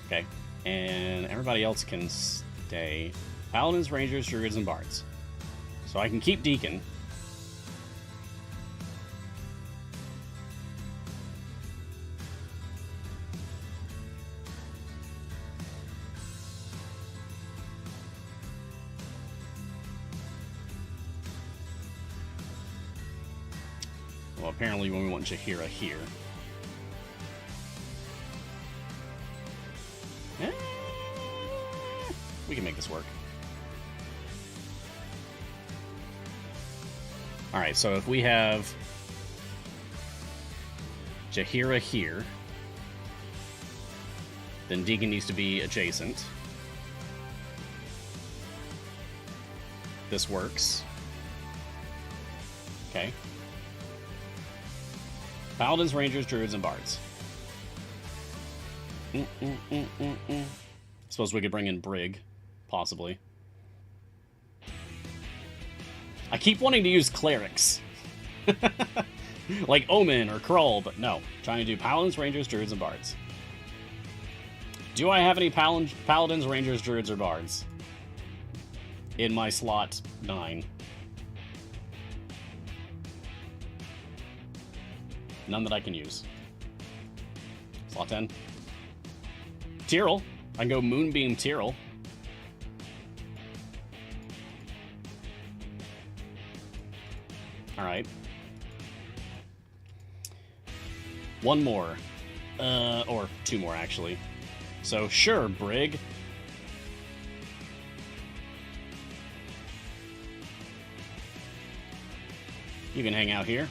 Okay. And everybody else can stay. Paladins, Rangers, Druids, and Bards. So I can keep Deacon. Well, apparently when we want Jaheira here. We can make this work. Alright, so if we have Jaheira here, then Deacon needs to be adjacent. This works. Okay. Paladins, Rangers, Druids, and Bards. Suppose we could bring in Brig, possibly. I keep wanting to use Clerics. Like Omen or Krull, but no. Trying to do Paladins, Rangers, Druids, and Bards. Do I have any Paladins, Rangers, Druids, or Bards in my slot 9? None that I can use. Slot 10. Tyrell. I can go Moonbeam Tyrell. Alright. One more. Or two more, actually. So, sure, Brig. You can hang out here.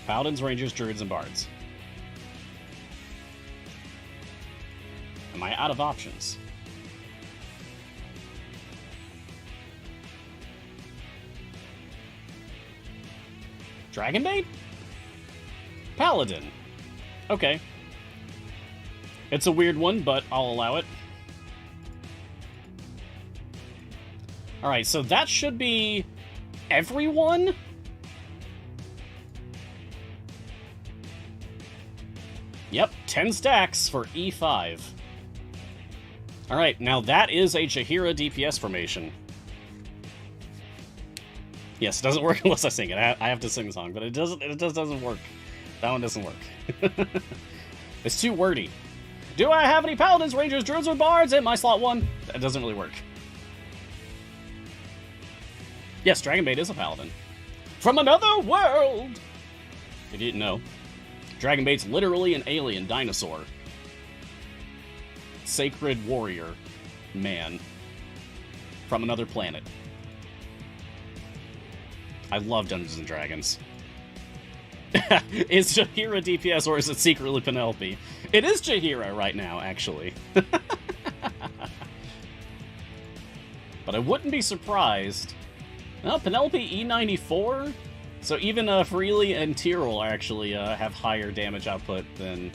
Paladins, Rangers, Druids, and Bards. Am I out of options? Dragonbait? Paladin. Okay. It's a weird one, but I'll allow it. Alright, so that should be everyone? Yep, 10 stacks for E5. Alright, now that is a Jaheira DPS formation. Yes, it doesn't work unless I sing it. I have to sing the song, but it just doesn't work. That one doesn't work. It's too wordy. Do I have any paladins, rangers, druids, or bards in my slot 1? That doesn't really work. Yes, Dragonbait is a paladin. From another world! If you didn't know, Dragonbait's literally an alien dinosaur. Sacred warrior man from another planet. I love Dungeons and Dragons. Is Jaheira DPS or is it secretly Penelope? It is Jaheira right now, actually. But I wouldn't be surprised. Well, Penelope E94? So even Freely and Tyrell actually have higher damage output than...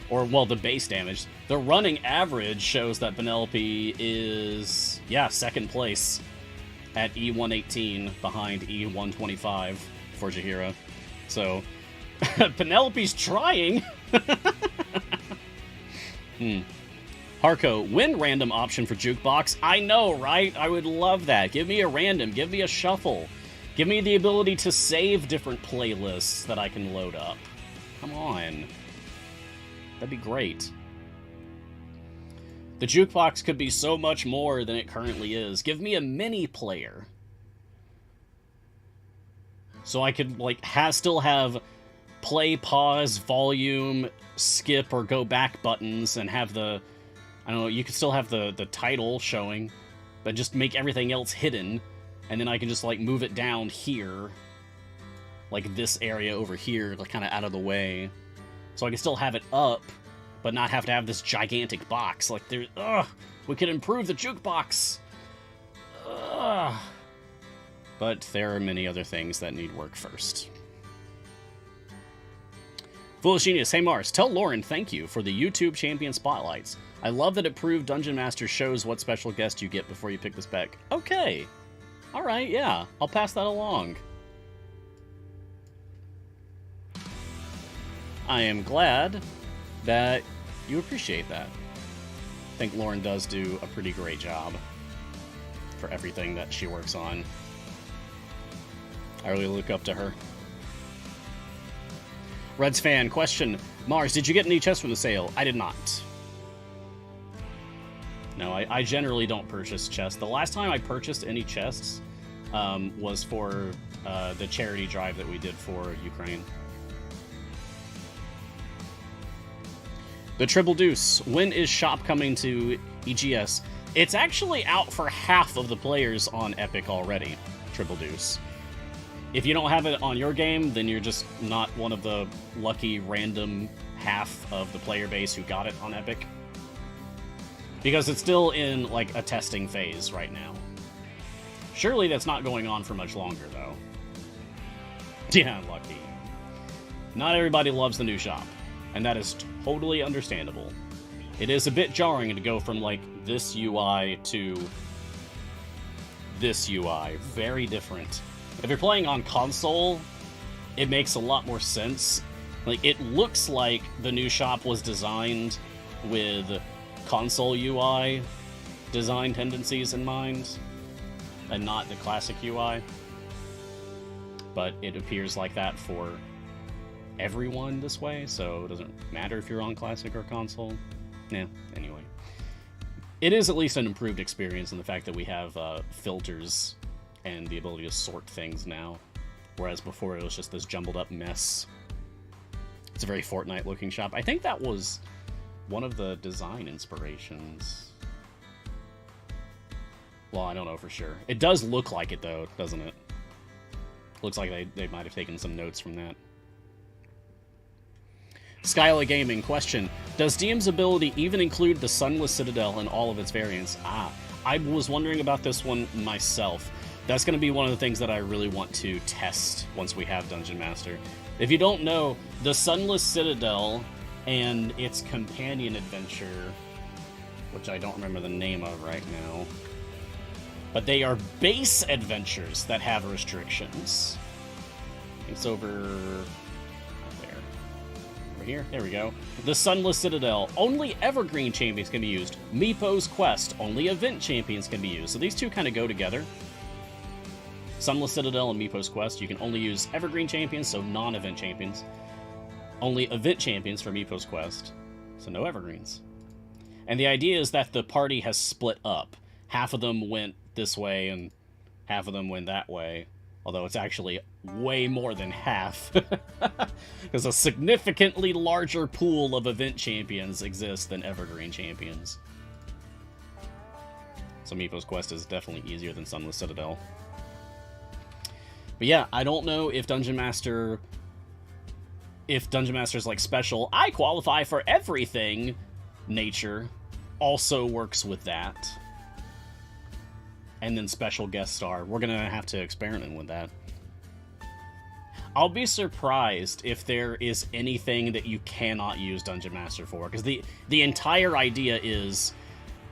Or, well, the base damage. The running average shows that Penelope is, yeah, second place at E118 behind E125 for Jaheira. So, Penelope's trying! Harco, win random option for Jukebox. I know, right? I would love that. Give me a random. Give me a shuffle. Give me the ability to save different playlists that I can load up. Come on. That'd be great. The Jukebox could be so much more than it currently is. Give me a mini player. So I could, like, still have play, pause, volume, skip, or go back buttons, and have the... I don't know, you could still have the title showing, but just make everything else hidden, and then I can just, like, move it down here, like this area over here, like, kind of out of the way. So I can still have it up, but not have to have this gigantic box. Like, we could improve the Jukebox! But there are many other things that need work first. Foolish Genius, hey Mars, tell Lauren thank you for the YouTube Champion Spotlights. I love that Approved Dungeon Master shows what special guest you get before you pick the spec. Okay. Alright, yeah. I'll pass that along. I am glad that you appreciate that. I think Lauren does do a pretty great job for everything that she works on. I really look up to her. Reds fan, question. Mars, did you get any chests from the sale? I did not. No, I generally don't purchase chests. The last time I purchased any chests was for the charity drive that we did for Ukraine. The Triple Deuce. When is Shop coming to EGS? It's actually out for half of the players on Epic already, Triple Deuce. If you don't have it on your game, then you're just not one of the lucky random half of the player base who got it on Epic. Because it's still in, like, a testing phase right now. Surely that's not going on for much longer, though. Yeah, lucky. Not everybody loves the new shop, and that is totally understandable. It is a bit jarring to go from, like, this UI to this UI. Very different. If you're playing on console, it makes a lot more sense. Like, it looks like the new shop was designed with console UI design tendencies in mind, and not the classic UI. But it appears like that for everyone this way, so it doesn't matter if you're on classic or console. Yeah, anyway. It is at least an improved experience in the fact that we have filters and the ability to sort things now, whereas before it was just this jumbled up mess. It's a very Fortnite-looking shop. I think that was one of the design inspirations. Well, I don't know for sure. It does look like it, though, doesn't it? Looks like they might have taken some notes from that. Skyla Gaming, question. Does DM's ability even include the Sunless Citadel in all of its variants? I was wondering about this one myself. That's going to be one of the things that I really want to test once we have Dungeon Master, If you don't know, the Sunless Citadel and its companion adventure, which I don't remember the name of right now, but they are base adventures that have restrictions. It's over there. Over here? There we go. The Sunless Citadel. Only Evergreen champions can be used. Meepo's Quest. Only event champions can be used. So these two kind of go together. Sunless Citadel and Meepo's Quest. You can only use Evergreen champions, so non-event champions. Only event champions for Meepo's Quest, so no Evergreens. And the idea is that the party has split up. Half of them went this way and half of them went that way. Although it's actually way more than half. Because a significantly larger pool of event champions exists than Evergreen champions. So Meepo's Quest is definitely easier than Sunless Citadel. But yeah, I don't know if Dungeon Master... If Dungeon Master's like special, I qualify for everything nature also works with that. And then special guest star. We're gonna have to experiment with that. I'll be surprised if there is anything that you cannot use Dungeon Master for, because the entire idea is,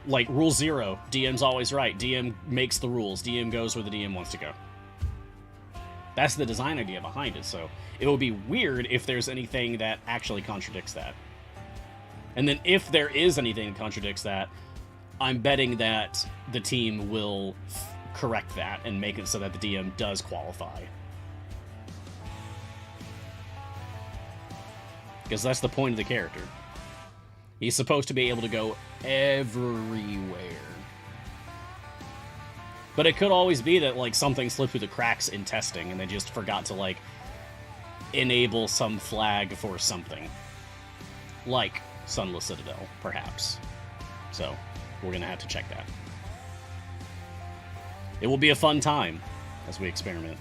like, Rule 0, DM's always right. DM makes the rules. DM goes where the DM wants to go. That's the design idea behind it, so it would be weird if there's anything that actually contradicts that. And then if there is anything that contradicts that, I'm betting that the team will correct that and make it so that the DM does qualify. Because that's the point of the character. He's supposed to be able to go everywhere. But it could always be that, like, something slipped through the cracks in testing and they just forgot to, like, enable some flag for something. Like Sunless Citadel, perhaps. So, we're gonna have to check that. It will be a fun time as we experiment.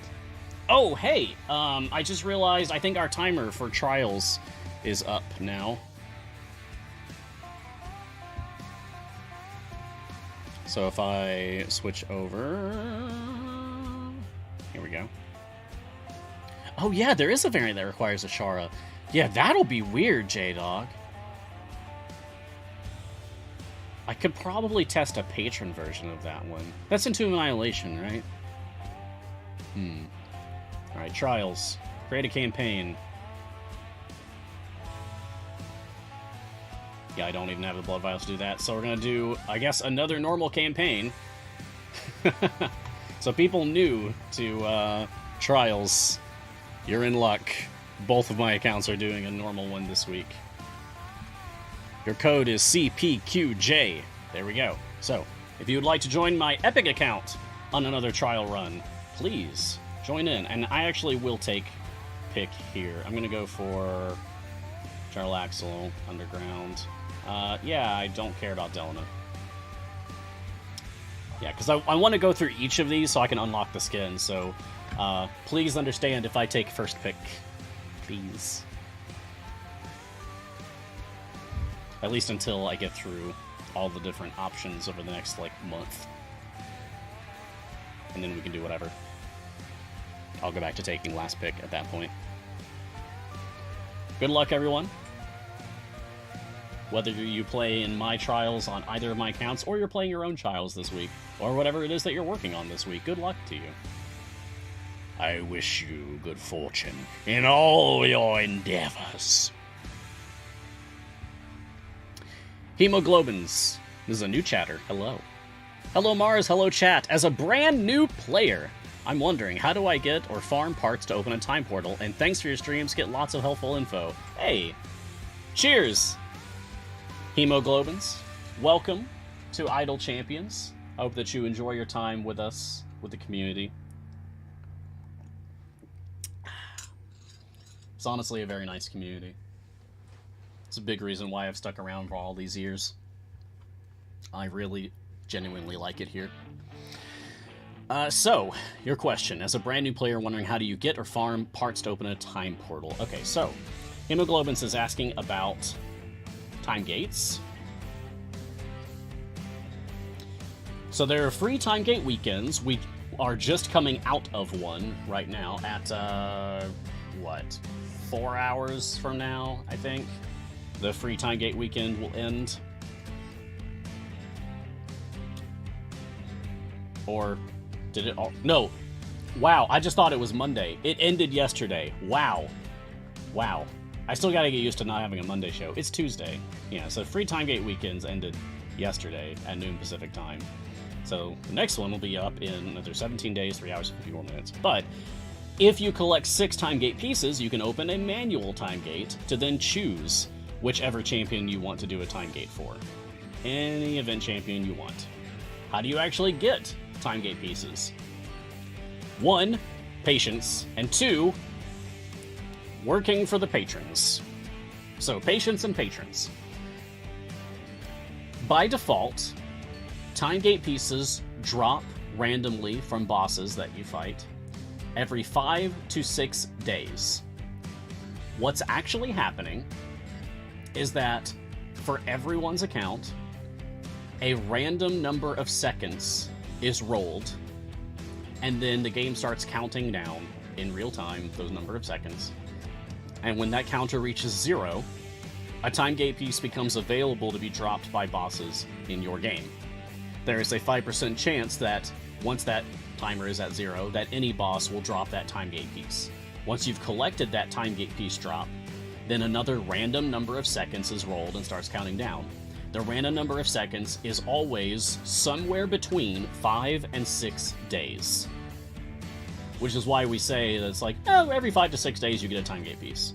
Oh, hey! I just realized I think our timer for trials is up now. So if I switch over... Here we go. Oh yeah, there is a variant that requires Ashara. Yeah, that'll be weird, J-Dog. I could probably test a patron version of that one. That's in Tomb of Annihilation, right? Alright, trials. Create a campaign. Yeah, I don't even have the blood vials to do that, so we're gonna do, I guess, another normal campaign. So people new to trials, you're in luck. Both of my accounts are doing a normal one this week. Your code is CPQJ. There we go. So, if you would like to join my Epic account on another trial run, please join in. And I actually will take pick here. I'm going to go for Jarlaxle, Underground. Yeah, I don't care about Delana. Yeah, because I want to go through each of these so I can unlock the skin. So, please understand if I take first pick. Please. At least until I get through all the different options over the next, like, month. And then we can do whatever. I'll go back to taking last pick at that point. Good luck, everyone. Whether you play in my trials on either of my accounts, or you're playing your own trials this week, or whatever it is that you're working on this week, good luck to you. I wish you good fortune in all your endeavors. Hemoglobins. This is a new chatter. Hello. Hello, Mars. Hello, chat. As a brand new player, I'm wondering, how do I get or farm parts to open a time portal? And thanks for your streams. Get lots of helpful info. Hey. Cheers. Hemoglobins. Welcome to Idle Champions. I hope that you enjoy your time with us, with the community. It's honestly a very nice community. It's a big reason why I've stuck around for all these years. I really, genuinely like it here. So, your question. As a brand new player wondering how do you get or farm parts to open a time portal? Okay, so, Hemoglobins is asking about time gates. So there are free time gate weekends. We are just coming out of one right now at, what? 4 hours from now, I think, the free Time Gate weekend will end. Or did it all? No. Wow, I just thought it was Monday. It ended yesterday. Wow. Wow. I still gotta get used to not having a Monday show. It's Tuesday. Yeah, so free Time Gate weekends ended yesterday at noon Pacific time. So the next one will be up in another 17 days, 3 hours, 54 minutes. But if you collect 6 Time Gate pieces, you can open a manual Time Gate to then choose whichever champion you want to do a Time Gate for. Any event champion you want. How do you actually get Time Gate pieces? 1, patience, and 2, working for the patrons. So, patience and patrons. By default, Time Gate pieces drop randomly from bosses that you fight every 5 to 6 days. What's actually happening is that for everyone's account, a random number of seconds is rolled, and then the game starts counting down in real time those number of seconds. And when that counter reaches 0, a Time Gate piece becomes available to be dropped by bosses in your game. There is a 5% chance that once that timer is at 0, that any boss will drop that Time Gate piece. Once you've collected that Time Gate piece drop, then another random number of seconds is rolled and starts counting down. The random number of seconds is always somewhere between 5 and 6 days. Which is why we say that it's like, oh, every 5 to 6 days you get a Time Gate piece.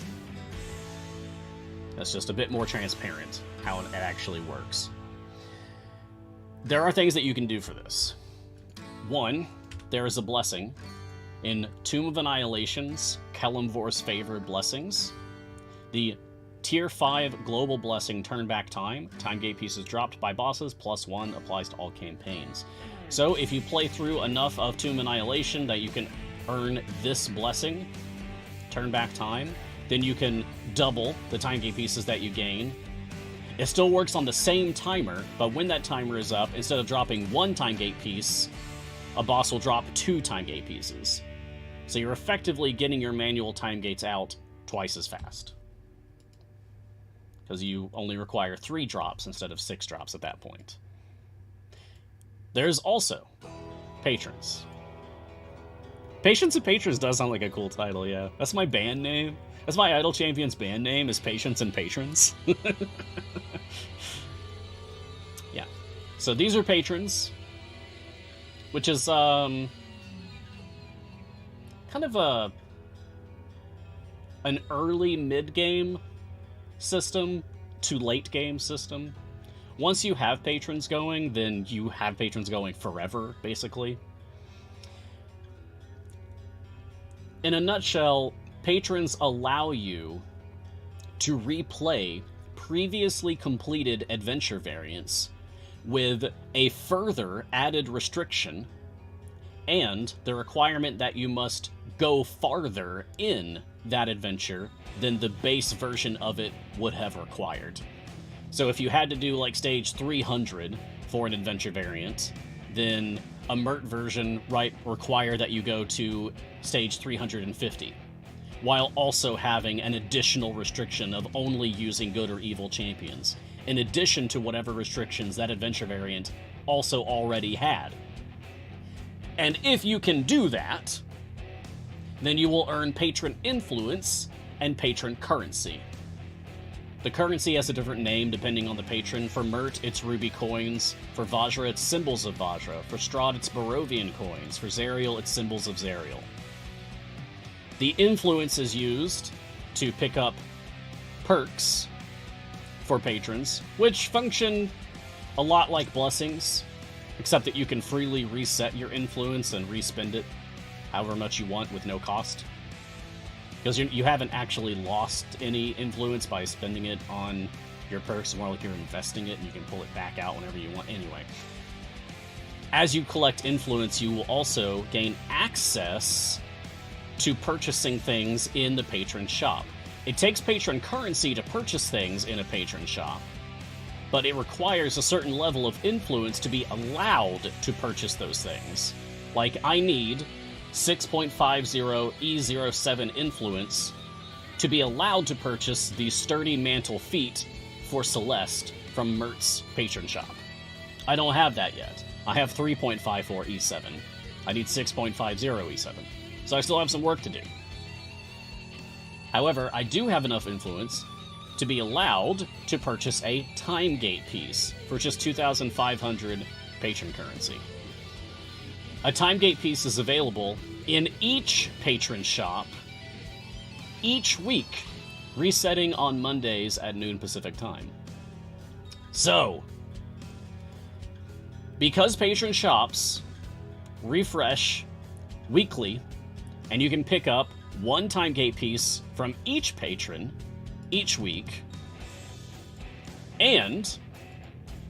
That's just a bit more transparent how it actually works. There are things that you can do for this. 1, there is a blessing in Tomb of Annihilation's Kelemvor's Favored Blessings. The Tier 5 Global Blessing Turn Back Time. Time Gate pieces dropped by bosses, +1 applies to all campaigns. So if you play through enough of Tomb Annihilation that you can earn this blessing, Turn Back Time, then you can double the Time Gate pieces that you gain. It still works on the same timer, but when that timer is up, instead of dropping 1 Time Gate piece, a boss will drop 2 Time Gate pieces. So you're effectively getting your manual Time Gates out twice as fast. Because you only require 3 drops instead of 6 drops at that point. There's also patrons. Patience and Patrons does sound like a cool title, yeah. That's my band name. That's my Idle Champions band name, is Patience and Patrons. Yeah. So these are patrons, which is kind of an early mid-game system to late game system. Once you have patrons going, then you have patrons going forever, basically. In a nutshell, patrons allow you to replay previously completed adventure variants with a further added restriction and the requirement that you must go farther in that adventure than the base version of it would have required. So if you had to do like stage 300 for an adventure variant, then a MERT version require that you go to stage 350, while also having an additional restriction of only using good or evil champions, in addition to whatever restrictions that adventure variant also already had. And if you can do that, then you will earn patron influence and patron currency. The currency has a different name depending on the patron. For Mert, it's ruby coins. For Vajra, it's symbols of Vajra. For Strahd, it's Barovian coins. For Zariel, it's symbols of Zariel. The influence is used to pick up perks for patrons, which function a lot like blessings, except that you can freely reset your influence and respend it however much you want with no cost. Because you haven't actually lost any influence by spending it on your perks, more like you're investing it and you can pull it back out whenever you want anyway. As you collect influence, you will also gain access to purchasing things in the patron shop. It takes patron currency to purchase things in a patron shop, but it requires a certain level of influence to be allowed to purchase those things. Like, I need 6.50 E07 influence to be allowed to purchase the Sturdy Mantle Feet for Celeste from Mert's Patron Shop. I don't have that yet. I have 3.54 E7. I need 6.50 E7. So I still have some work to do. However, I do have enough influence to be allowed to purchase a Time Gate piece for just 2,500 patron currency. A Time Gate piece is available in each patron shop each week, resetting on Mondays at noon Pacific time. So, because patron shops refresh weekly, and you can pick up one Time Gate piece from each patron each week, and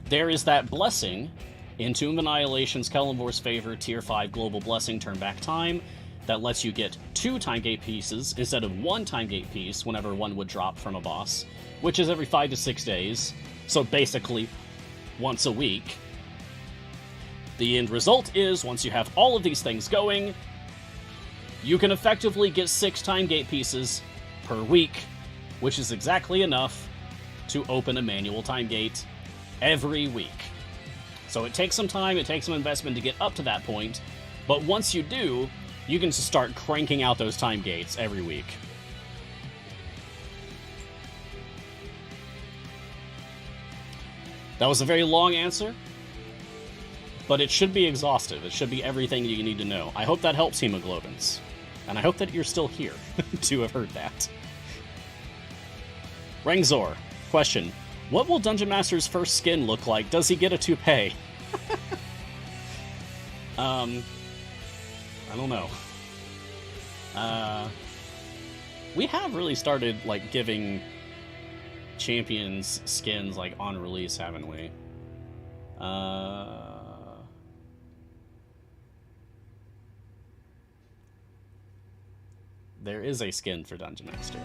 there is that blessing in Tomb of Annihilation's Kelemvor's Favor Tier 5 Global Blessing Turn Back Time that lets you get 2 Time Gate pieces instead of 1 Time Gate piece whenever one would drop from a boss, which is every 5 to 6 days, so basically once a week. The end result is, once you have all of these things going, you can effectively get 6 Time Gate pieces per week, which is exactly enough to open a manual Time Gate every week. So it takes some time, it takes some investment to get up to that point, but once you do, you can just start cranking out those Time Gates every week. That was a very long answer, but it should be exhaustive. It should be everything you need to know. I hope that helps, hemoglobins. And I hope that you're still here to have heard that. Rangzor, question. What will Dungeon Master's first skin look like? Does he get a toupee? I don't know. We have really started, like, giving champions skins, like, on release, haven't we? There is a skin for Dungeon Master,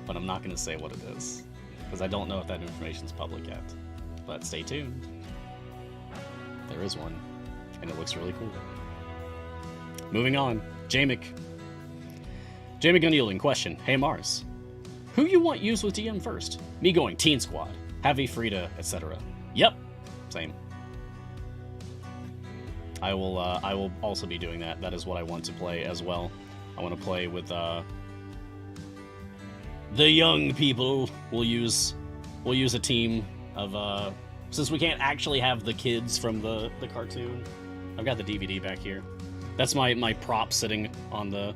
but I'm not going to say what it is, because I don't know if that information's public yet. But stay tuned. There is one, and it looks really cool. Moving on, Jamek Unyielding, question. Hey Mars, who you want used with DM first? Me going Teen Squad, Heavy, Frida, etc. Yep, same. I will also be doing that. That is what I want to play as well. I want to play with the young people. We'll use a team of since we can't actually have the kids from the cartoon. I've got the DVD back here. That's my prop sitting on the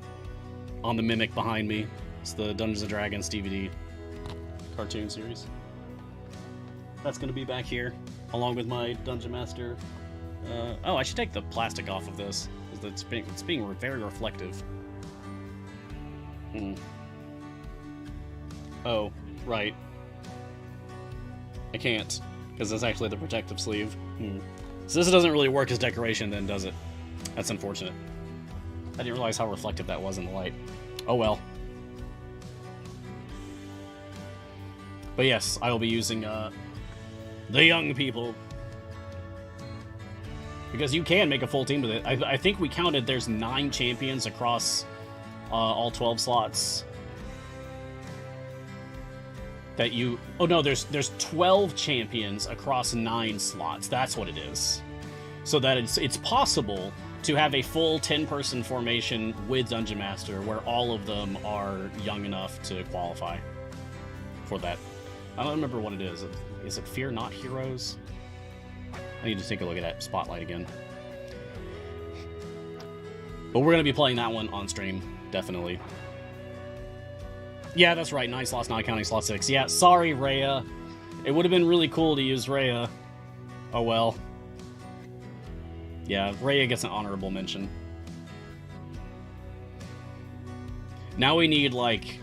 Mimic behind me. It's the Dungeons & Dragons DVD cartoon series. That's going to be back here, along with my Dungeon Master. Oh, I should take the plastic off of this, because it's being very reflective. Oh, right. I can't, because it's actually the protective sleeve. So this doesn't really work as decoration then, does it? That's unfortunate. I didn't realize how reflective that was in the light. Oh well. But yes, I will be using the young people. Because you can make a full team with it. I think we counted there's 9 champions across all 12 slots. That you... Oh no, there's 12 champions across 9 slots. That's what it is. So that it's possible to have a full 10-person formation with Dungeon Master where all of them are young enough to qualify for that. I don't remember what it is. Is it Fear Not Heroes? I need to take a look at that Spotlight again. But we're going to be playing that one on stream, definitely. Yeah, that's right, 9 slots, not counting slot 6. Yeah, sorry, Rhea. It would have been really cool to use Rhea. Oh well. Yeah, Rhea gets an honorable mention. Now we need, like,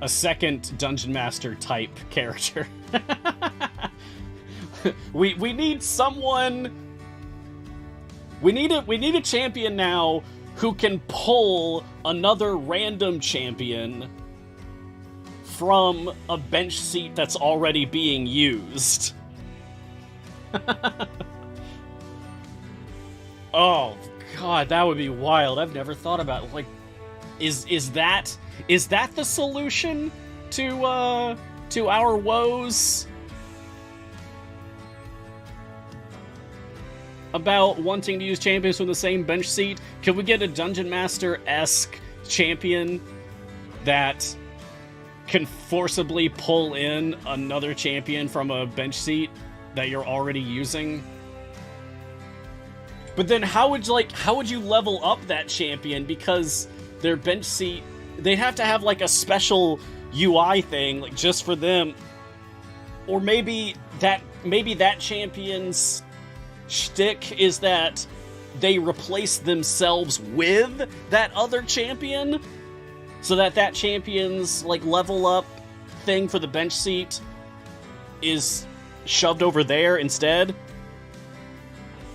a second Dungeon Master type character. we need someone... We need a champion now who can pull another random champion from a bench seat that's already being used. Oh, God, that would be wild. I've never thought about it. Like, Is that the solution to our woes about wanting to use champions from the same bench seat? Could we get a Dungeon Master-esque champion that can forcibly pull in another champion from a bench seat that you're already using? But then how would you level up that champion, because their bench seat, they'd have to have like a special UI thing like just for them, or maybe that champion's shtick is that they replace themselves with that other champion, so that champion's like level up thing for the bench seat is shoved over there instead.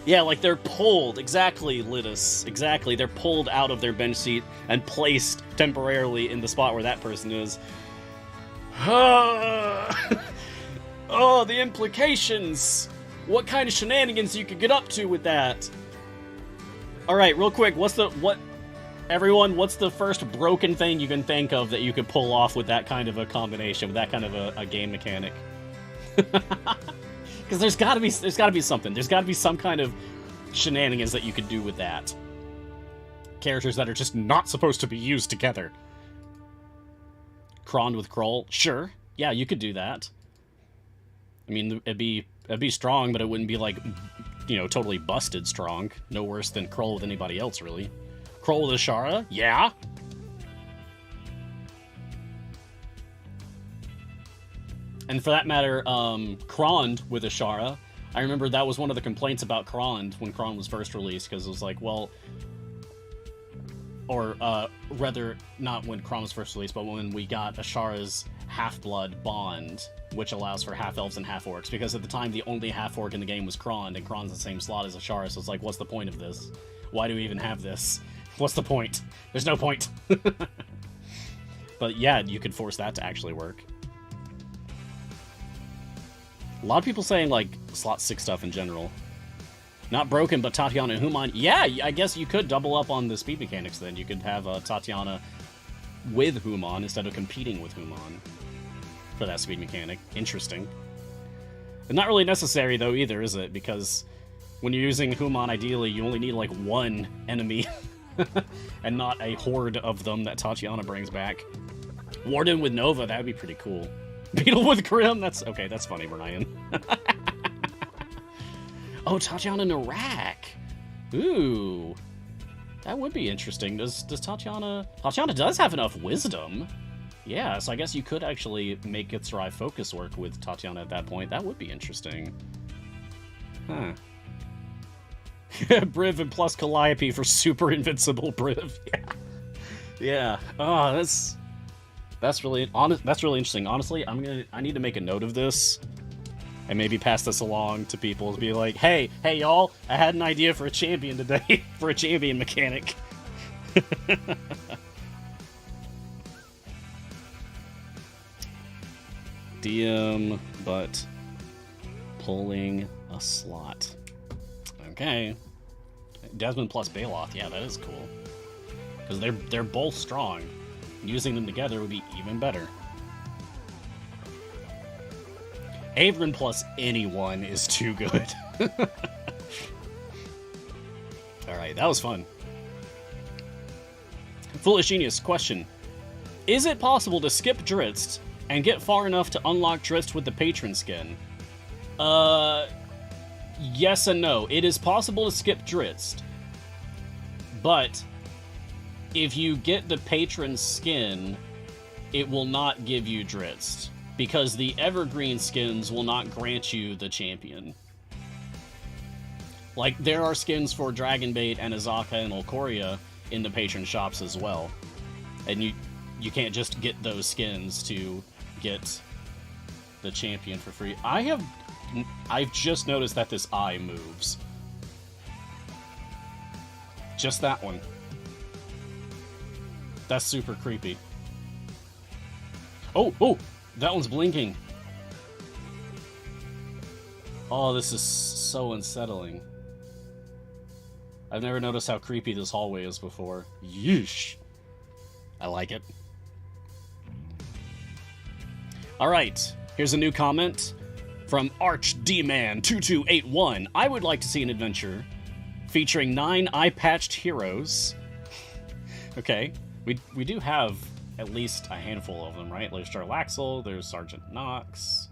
Yeah, like they're pulled, exactly, Lidus, exactly. They're pulled out of their bench seat and placed temporarily in the spot where that person is. Oh, the implications! What kind of shenanigans you could get up to with that? Alright, real quick, what's the first broken thing you can think of that you could pull off with that kind of a combination, with that kind of a game mechanic? Because there's gotta be something. There's gotta be some kind of shenanigans that you could do with that. Characters that are just not supposed to be used together. Krond with Kroll? Sure. Yeah, you could do that. I mean, it'd be strong, but it wouldn't be like, you know, totally busted strong. No worse than Kroll with anybody else, really. Kroll with Ashara? Yeah. And for that matter, Krond with Ashara. I remember that was one of the complaints about Krond when Krond was first released, because it was like, well... Or, rather, not when Krond was first released, but when we got Ashara's Half-Blood Bond, which allows for half-elves and half-orcs, because at the time the only half-orc in the game was Krond, and Krond's the same slot as Ashara, so it's like, what's the point of this? Why do we even have this? What's the point? There's no point. But yeah, you could force that to actually work. A lot of people saying, like, slot 6 stuff in general. Not broken, but Tatiana and Human. Yeah, I guess you could double up on the speed mechanics then. You could have Tatiana with Human instead of competing with Human for that speed mechanic. Interesting. But not really necessary, though, either, is it? Because when you're using Human, ideally, you only need, like, one enemy. And not a horde of them that Tatiana brings back. Warden with Nova, that would be pretty cool. Beetle with Grim? That's funny, Brian. Oh, Tatiana in Iraq. Ooh. That would be interesting. Does Tatiana... Tatiana does have enough wisdom. Yeah, so I guess you could actually make Githzerai focus work with Tatiana at that point. That would be interesting. Huh. Briv and plus Calliope for super invincible Briv. Yeah. Yeah. Oh, that's really interesting. Honestly, I need to make a note of this and maybe pass this along to people to be like, hey y'all, I had an idea for a champion today, for a champion mechanic. DM, but pulling a slot. Okay. Desmond plus Baloth, yeah, that is cool. Because they're both strong. Using them together would be even better. Averin plus anyone is too good. Alright, that was fun. Foolish Genius, question. Is it possible to skip Drizzt and get far enough to unlock Drizzt with the patron skin? Yes and no. It is possible to skip Drizzt. But if you get the patron skin, it will not give you Drizzt, because the evergreen skins will not grant you the champion. Like, there are skins for Dragonbait and Azaka and Ulcoria in the patron shops as well. And you can't just get those skins to get the champion for free. I've just noticed that this eye moves. Just that one. That's super creepy. Oh! That one's blinking. Oh, this is so unsettling. I've never noticed how creepy this hallway is before. Yeesh. I like it. All right, here's a new comment from ArchDman2281. I would like to see an adventure featuring 9 eye-patched heroes. Okay, we do have at least a handful of them, right? There's Jarlaxle, there's Sergeant Nox.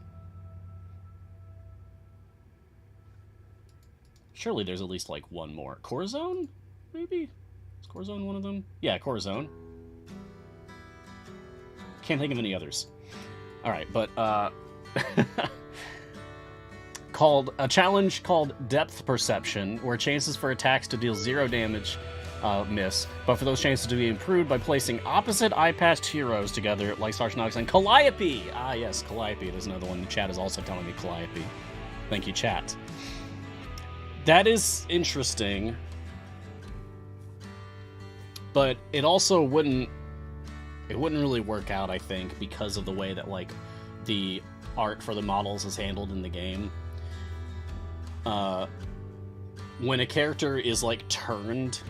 Surely there's at least, like, one more. Corazon? Maybe? Is Corazon one of them? Yeah, Corazon. Can't think of any others. Alright, but, called a challenge called Depth Perception, where chances for attacks to deal 0 damage miss, but for those chances to be improved by placing opposite eye-patched heroes together, like Sergeant Nox and Calliope! Ah, yes, Calliope. There's another one. The chat is also telling me Calliope. Thank you, chat. That is interesting, but it also wouldn't really work out, I think, because of the way that, like, the art for the models is handled in the game. When a character is, like, turned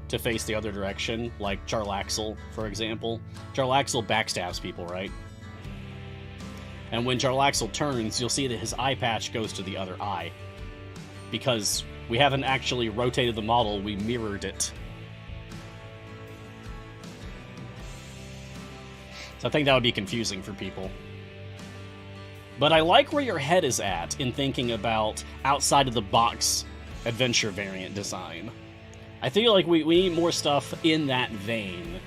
to face the other direction, like Jarlaxle, for example, Jarlaxle backstabs people, right? And when Jarlaxle turns, you'll see that his eye patch goes to the other eye. Because we haven't actually rotated the model, we mirrored it. So I think that would be confusing for people. But I like where your head is at in thinking about outside-of-the-box adventure variant design. I feel like we need more stuff in that vein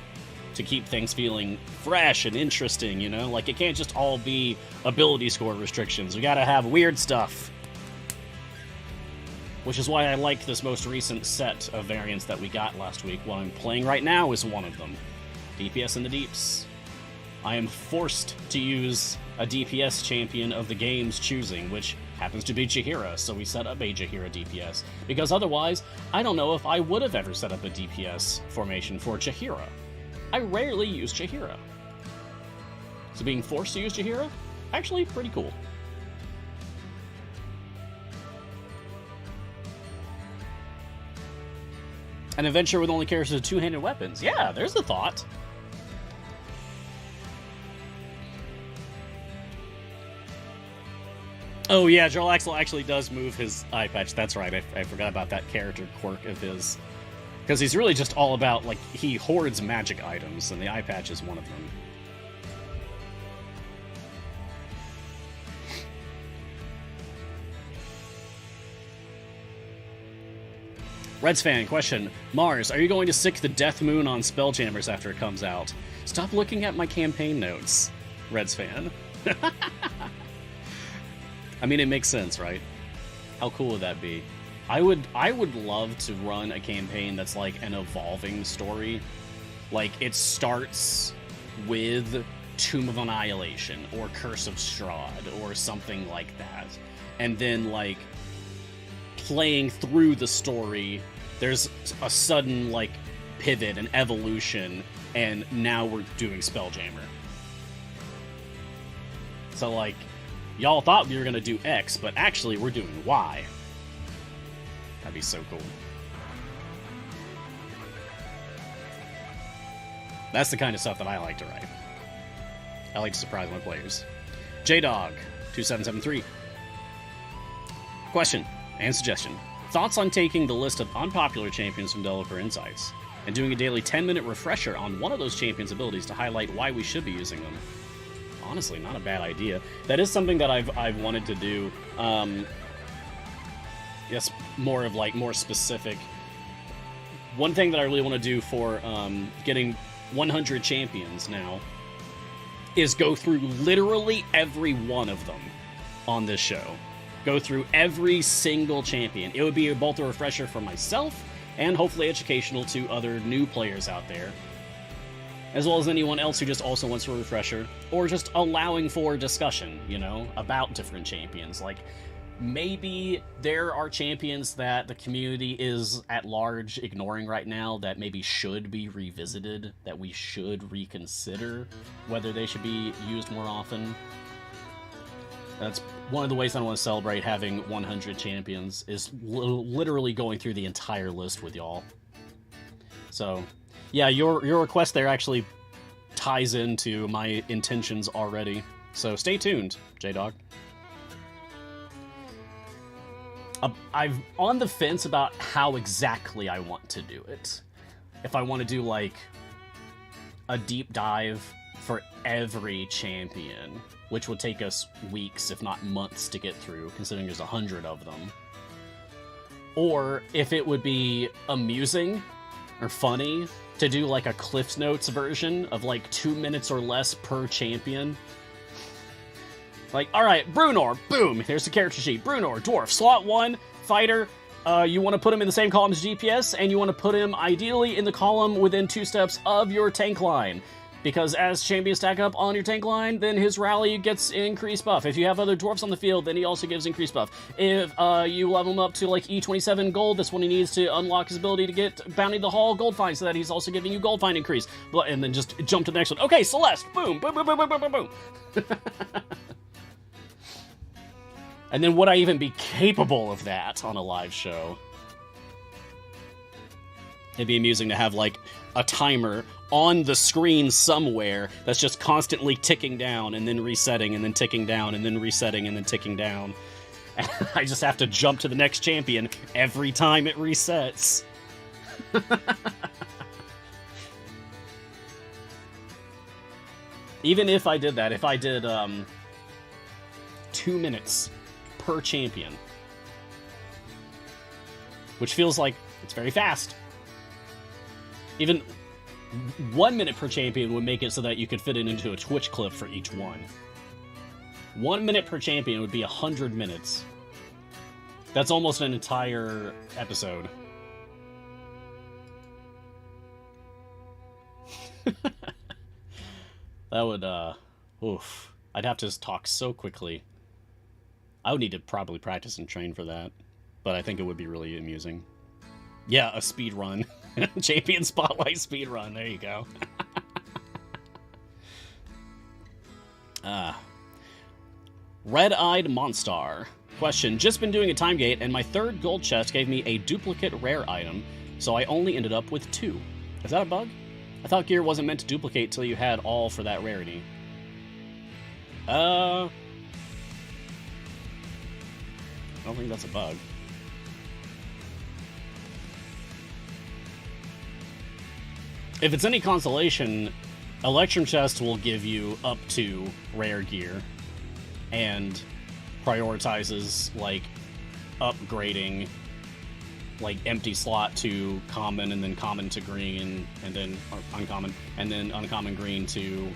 to keep things feeling fresh and interesting, you know? Like, it can't just all be ability score restrictions. We gotta have weird stuff. Which is why I like this most recent set of variants that we got last week. What I'm playing right now is one of them. DPS in the Deeps. I am forced to use a DPS champion of the game's choosing, which happens to be Jaheira, so we set up a Jaheira DPS. Because otherwise, I don't know if I would have ever set up a DPS formation for Jaheira. I rarely use Jaheira. So being forced to use Jaheira, actually pretty cool. An adventure with only characters with two-handed weapons. Yeah, there's the thought. Oh yeah, Jarlaxle actually does move his eye patch. That's right, I forgot about that character quirk of his. Because he's really just all about, like, he hoards magic items, and the eye patch is one of them. Reds fan, question. Mars, are you going to sick the Death Moon on Spelljammers after it comes out? Stop looking at my campaign notes, Reds fan. I mean, it makes sense, right? How cool would that be? I would love to run a campaign that's like an evolving story. Like, it starts with Tomb of Annihilation, or Curse of Strahd, or something like that. And then, like, playing through the story, there's a sudden, like, pivot and evolution, and now we're doing Spelljammer. So, like, y'all thought we were gonna do X, but actually we're doing Y. That'd be so cool. That's the kind of stuff that I like to write. I like to surprise my players. JDog2773. Question and suggestion. Thoughts on taking the list of unpopular champions from Developer Insights and doing a daily 10-minute refresher on one of those champions' abilities to highlight why we should be using them? Honestly, not a bad idea. That is something that I've wanted to do. Yes, more of, like, more specific. One thing that I really want to do for getting 100 champions now is go through literally every one of them on this show. Go through every single champion. It would be both a refresher for myself and hopefully educational to other new players out there, as well as anyone else who just also wants a refresher, or just allowing for discussion, you know, about different champions. Like, maybe there are champions that the community is at large ignoring right now that maybe should be revisited, that we should reconsider whether they should be used more often. That's one of the ways I want to celebrate having 100 champions, is literally going through the entire list with y'all. So, yeah, your request there actually ties into my intentions already. So stay tuned, J-Dog. I'm on the fence about how exactly I want to do it. If I want to do, like, a deep dive for every champion, which would take us weeks, if not months, to get through, considering there's 100 of them. Or if it would be amusing or funny to do, like, a Cliff Notes version of, like, 2 minutes or less per champion. Like, alright, Bruenor, boom, here's the character sheet. Bruenor, dwarf, slot 1, fighter. You want to put him in the same column as DPS, and you want to put him ideally in the column within 2 steps of your tank line. Because as champions stack up on your tank line, then his rally gets increased buff. If you have other dwarfs on the field, then he also gives increased buff. If you level him up to like E27 gold, that's when he needs to unlock his ability to get Bounty the Hall gold find, so that he's also giving you gold find increase. And then just jump to the next one. Okay, Celeste, boom, boom, boom, boom, boom, boom, boom. And then would I even be capable of that on a live show? It'd be amusing to have, like, a timer on the screen somewhere that's just constantly ticking down and then resetting and then ticking down and then resetting and then ticking down. And I just have to jump to the next champion every time it resets. Even if I did that, if I did 2 minutes per champion, which feels like it's very fast. Even 1 minute per champion would make it so that you could fit it into a Twitch clip for each one. 1 minute per champion would be 100 minutes. That's almost an entire episode. That would, oof. I'd have to talk so quickly. I would need to probably practice and train for that, but I think it would be really amusing. Yeah, a speed run. Champion Spotlight speed run. There you go. Red-Eyed Monstar. Question. Just been doing a time gate, and my 3rd gold chest gave me a duplicate rare item, so I only ended up with 2. Is that a bug? I thought gear wasn't meant to duplicate till you had all for that rarity. I don't think that's a bug. If it's any consolation, Electrum Chest will give you up to rare gear and prioritizes, like, upgrading, like, empty slot to common and then common to green and then uncommon and then uncommon green to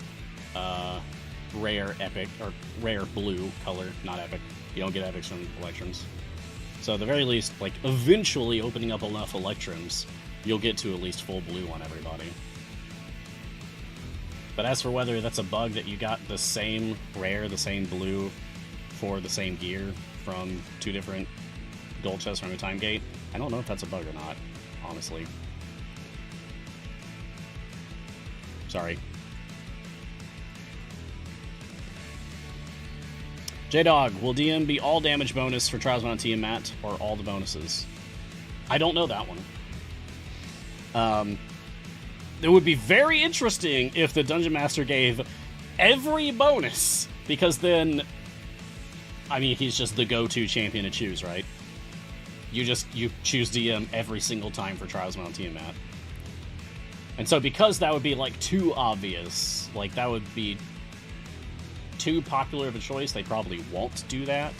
rare epic or rare blue color, not epic. You don't get epics from Electrums. So at the very least, like, eventually opening up enough Electrums, you'll get to at least full blue on everybody. But as for whether that's a bug that you got the same rare, the same blue, for the same gear from 2 different gold chests from a time gate, I don't know if that's a bug or not, honestly. Sorry. J-Dog, will DM be all damage bonus for Trials Mount Tiamat, or all the bonuses? I don't know that one. It would be very interesting if the Dungeon Master gave every bonus, because then, I mean, he's just the go-to champion to choose, right? You choose DM every single time for Trials Mount Tiamat. And so because that would be, like, too obvious, like, that would be too popular of a choice, they probably won't do that.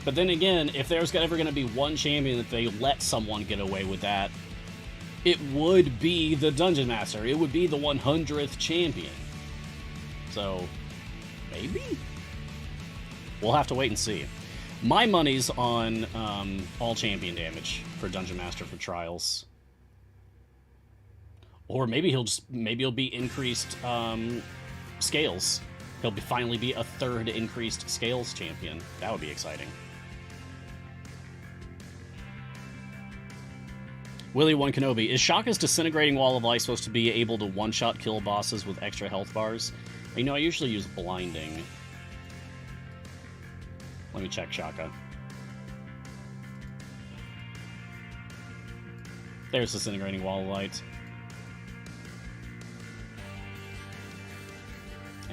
But then again, if there's ever going to be one champion that they let someone get away with that, it would be the Dungeon Master. It would be the 100th champion. So, maybe? We'll have to wait and see. My money's on all champion damage for Dungeon Master for Trials. Or maybe he'll be increased scales. He'll finally be a 3rd increased scales champion. That would be exciting. Willie One Kenobi, is Shaka's disintegrating wall of ice supposed to be able to one-shot kill bosses with extra health bars? You know, I usually use blinding. Let me check Shaka. There's disintegrating wall of light.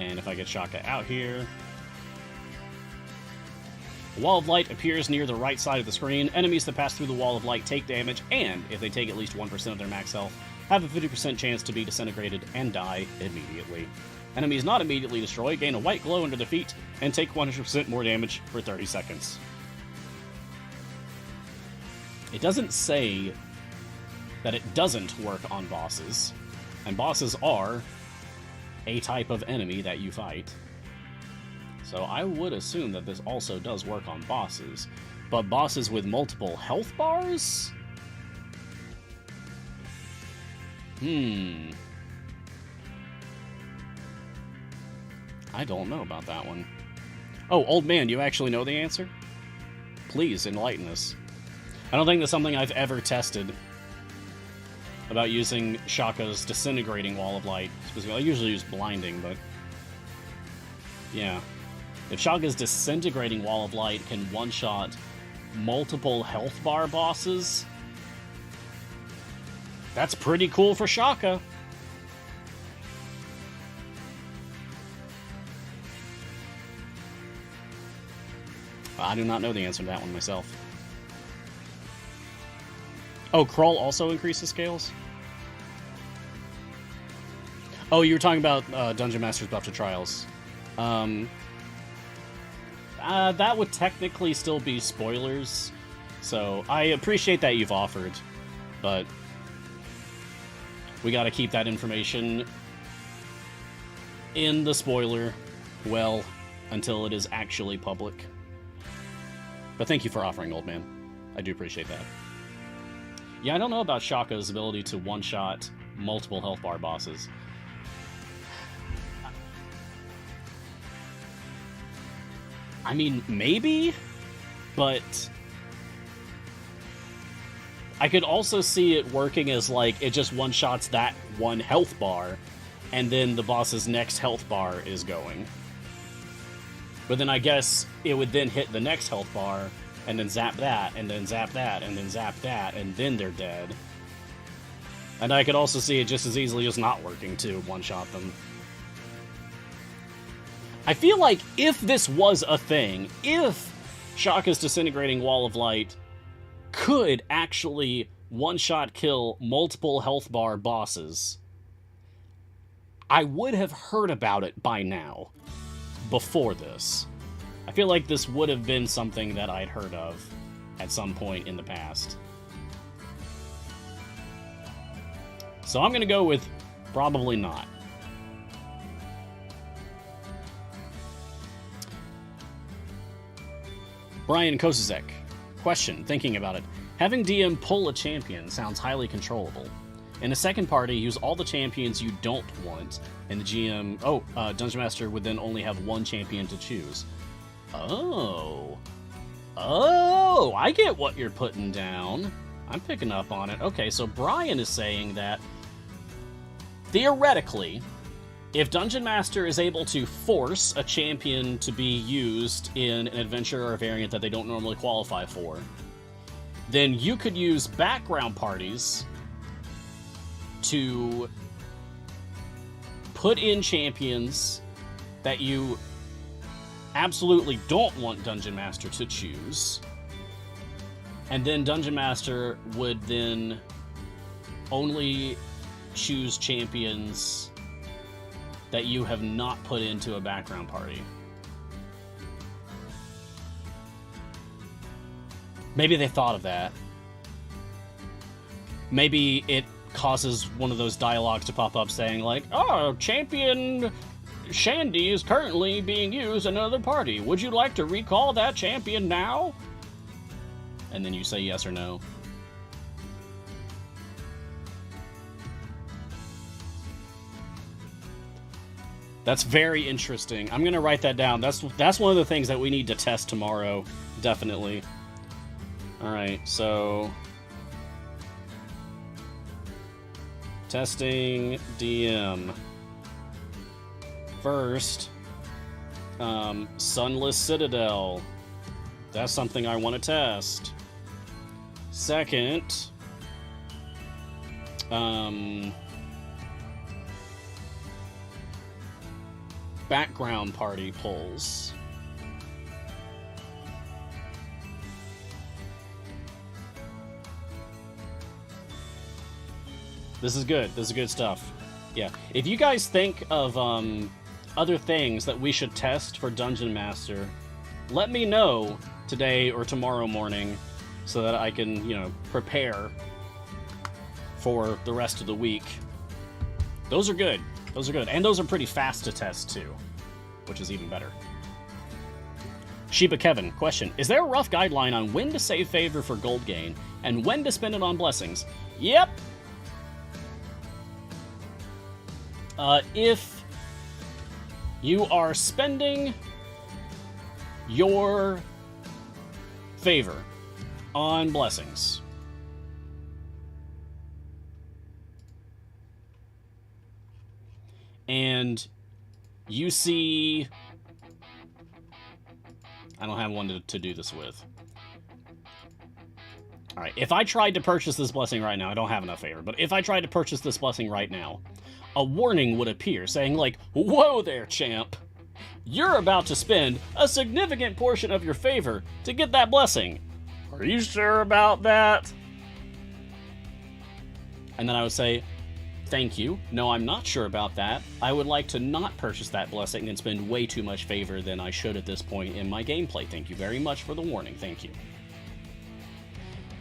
And if I get Shaka out here... A wall of light appears near the right side of the screen. Enemies that pass through the wall of light take damage, and if they take at least 1% of their max health, have a 50% chance to be disintegrated and die immediately. Enemies not immediately destroyed gain a white glow under their feet and take 100% more damage for 30 seconds. It doesn't say that it doesn't work on bosses, and bosses are a type of enemy that you fight. So I would assume that this also does work on bosses. But bosses with multiple health bars? I don't know about that one. Oh, old man, you actually know the answer? Please enlighten us. I don't think that's something I've ever tested about using Shaka's disintegrating wall of light. I usually use blinding, but yeah. If Shaka's disintegrating wall of light can one-shot multiple health bar bosses, that's pretty cool for Shaka. I do not know the answer to that one myself. Oh, Krull also increases scales? Oh, you were talking about Dungeon Master's buff to Trials. That would technically still be spoilers, so I appreciate that you've offered, but we gotta keep that information in the spoiler, well, until it is actually public. But thank you for offering, old man. I do appreciate that. Yeah, I don't know about Shaka's ability to one-shot multiple health bar bosses. I mean, maybe, but I could also see it working as, like, it just one-shots that one health bar, and then the boss's next health bar is going. But then I guess it would then hit the next health bar, and then zap that, and then zap that, and then zap that, and then they're dead. And I could also see it just as easily just not working to one-shot them. I feel like if this was a thing, if Shaka's disintegrating wall of light could actually one-shot kill multiple health bar bosses, I would have heard about it by now, before this. I feel like this would have been something that I'd heard of at some point in the past. So I'm going to go with probably not. Brian Kosizek. Question, thinking about it. Having DM pull a champion sounds highly controllable. In a second party, use all the champions you don't want, and the GM... Dungeon Master would then only have one champion to choose. Oh, I get what you're putting down. I'm picking up on it. Okay, so Brian is saying that, theoretically, if Dungeon Master is able to force a champion to be used in an adventure or a variant that they don't normally qualify for, then you could use background parties to put in champions that you absolutely don't want Dungeon Master to choose, and then Dungeon Master would then only choose champions that you have not put into a background party. Maybe they thought of that. Maybe it causes one of those dialogues to pop up saying, like, oh, champion Shandy is currently being used in another party. Would you like to recall that champion now? And then you say yes or no. That's very interesting. I'm going to write that down. That's one of the things that we need to test tomorrow, definitely. All right, so testing DM. First, Sunless Citadel. That's something I want to test. Second, background party polls. This is good. This is good stuff. Yeah. If you guys think of other things that we should test for Dungeon Master, let me know today or tomorrow morning so that I can, you know, prepare for the rest of the week. Those are good. Those are good. And those are pretty fast to test, too, which is even better. Sheba Kevin, question. Is there a rough guideline on when to save favor for gold gain and when to spend it on blessings? Yep. If you are spending your favor on blessings, and you see... I don't have one to do this with. Alright, if I tried to purchase this blessing right now, I don't have enough favor, but if I tried to purchase this blessing right now, a warning would appear saying like, "Whoa there, champ! You're about to spend a significant portion of your favor to get that blessing. Are you sure about that?" And then I would say, "Thank you. No, I'm not sure about that. I would like to not purchase that blessing and spend way too much favor than I should at this point in my gameplay. Thank you very much for the warning. Thank you."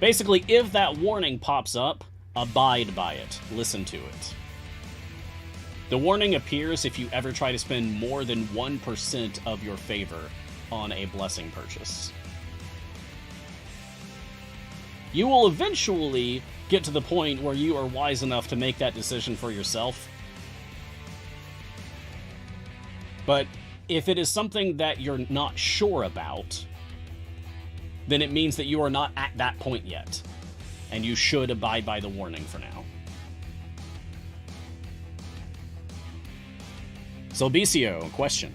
Basically, if that warning pops up, abide by it. Listen to it. The warning appears if you ever try to spend more than 1% of your favor on a blessing purchase. You will eventually get to the point where you are wise enough to make that decision for yourself. But if it is something that you're not sure about, then it means that you are not at that point yet, and you should abide by the warning for now. Solbicio, question.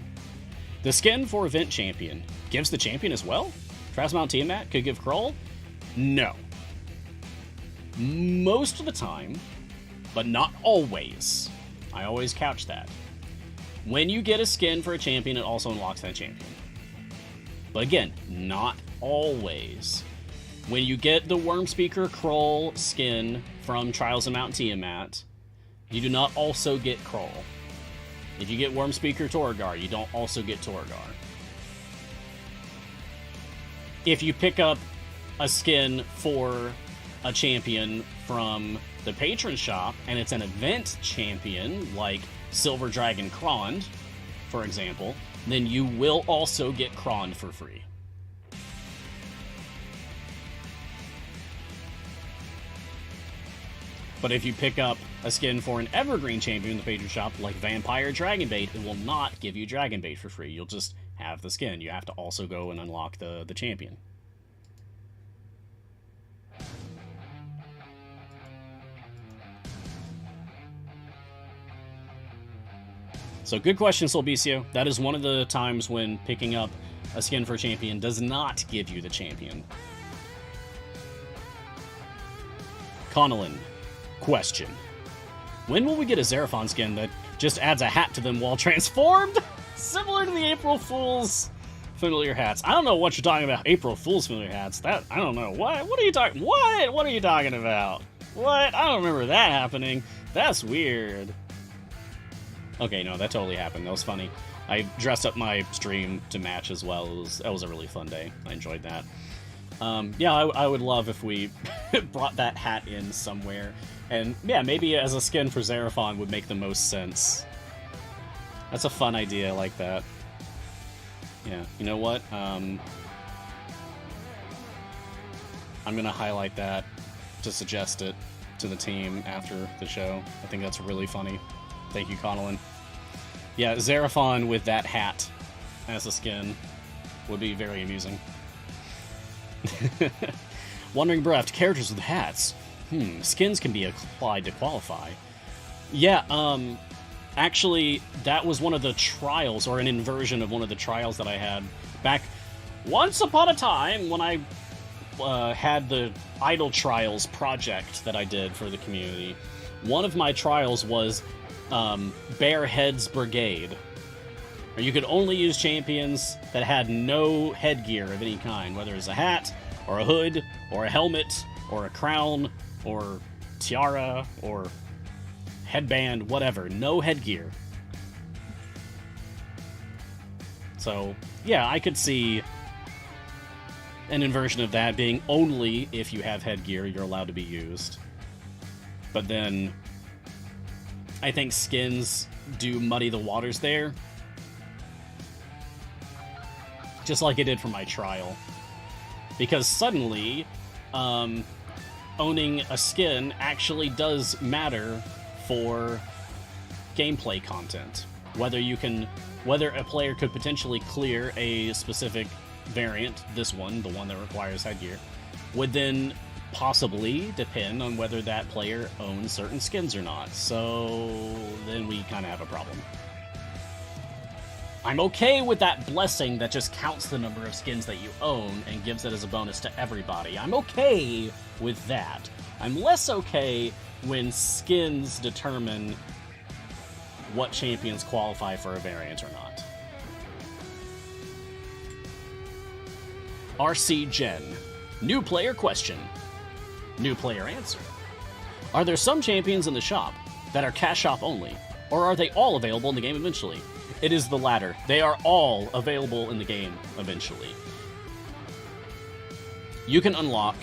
The skin for Event Champion gives the champion as well? Travis Mount Tiamat could give Krull? No. Most of the time, but not always. I always couch that. When you get a skin for a champion, it also unlocks that champion. But again, not always. When you get the Wormspeaker Krull skin from Trials of Mount Tiamat, you do not also get Krull. If you get Wormspeaker Torgar, you don't also get Torgar. If you pick up a skin for a champion from the Patron Shop, and it's an event champion, like Silver Dragon Krond, for example, then you will also get Krond for free. But if you pick up a skin for an Evergreen champion in the Patron Shop, like Vampire Dragonbait, it will not give you Dragonbait for free. You'll just have the skin. You have to also go and unlock the champion. So good question, Solbicio. That is one of the times when picking up a skin for a champion does not give you the champion. Connellan, question. When will we get a Xeraphon skin that just adds a hat to them while transformed? Similar to the April Fool's familiar hats. I don't know what you're talking about. April Fool's familiar hats. That, I don't know. What are you talking? What are you talking about? What? I don't remember that happening. That's weird. Okay, no, that totally happened. That was funny. I dressed up my stream to match as well. That was a really fun day. I enjoyed that. Yeah, I would love if we brought that hat in somewhere. And yeah, maybe as a skin for Xeraphon would make the most sense. That's a fun idea. I like that. Yeah, you know what? I'm going to highlight that to suggest it to the team after the show. I think that's really funny. Thank you, Connellan. Yeah, Xeraphon with that hat as a skin would be very amusing. Wandering Breath, characters with hats. Skins can be applied to qualify. Yeah, actually, that was one of the trials, or an inversion of one of the trials that I had back once upon a time when I had the Idle Trials project that I did for the community. One of my trials was Barehead's Brigade. Or you could only use champions that had no headgear of any kind, whether it's a hat, or a hood, or a helmet, or a crown, or tiara, or headband, whatever. No headgear. So, yeah, I could see an inversion of that being only if you have headgear, you're allowed to be used. But then, I think skins do muddy the waters there. Just like it did for my trial. Because suddenly, owning a skin actually does matter for gameplay content. Whether a player could potentially clear a specific variant, this one, the one that requires headgear, would then possibly depend on whether that player owns certain skins or not. So then we kind of have a problem. I'm okay with that blessing that just counts the number of skins that you own and gives it as a bonus to everybody. I'm okay with that. I'm less okay when skins determine what champions qualify for a variant or not. RC Gen. New player question. New player answer. Are there some champions in the shop that are cash shop only, or are they all available in the game eventually? It is the latter. They are all available in the game eventually. You can unlock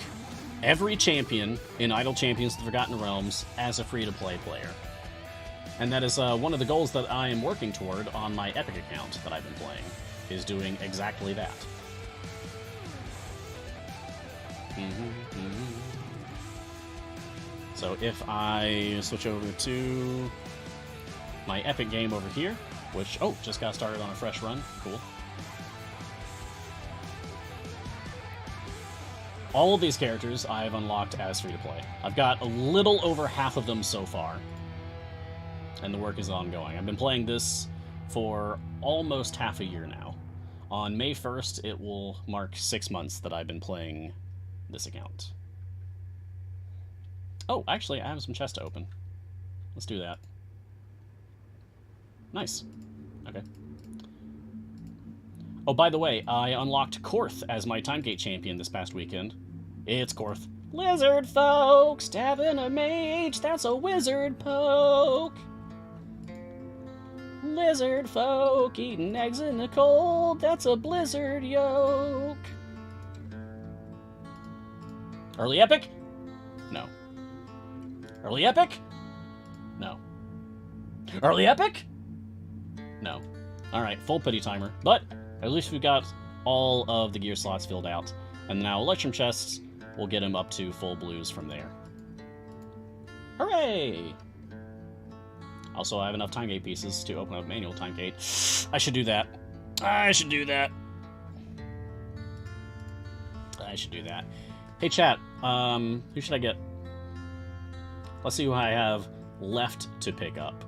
every champion in Idle Champions of the Forgotten Realms as a free-to-play player. And that is one of the goals that I am working toward on my Epic account that I've been playing, is doing exactly that. So if I switch over to my Epic game over here, which, just got started on a fresh run. Cool. All of these characters I've unlocked as free-to-play. I've got a little over half of them so far, and the work is ongoing. I've been playing this for almost half a year now. On May 1st, it will mark 6 months that I've been playing this account. Oh, actually, I have some chests to open. Let's do that. Nice. Okay. Oh, by the way, I unlocked Korth as my Timegate champion this past weekend. It's Korth. Lizard folk, stabbing a mage, that's a wizard poke. Lizard folk, eating eggs in the cold, that's a blizzard yoke. Early epic? No. Early epic? No. Early epic? No. Alright, full pity timer. But at least we've got all of the gear slots filled out. And now Electrum chests will get him up to full blues from there. Hooray! Also, I have enough Timegate pieces to open up manual Timegate. I should do that. I should do that. I should do that. Hey chat, who should I get? Let's see who I have left to pick up.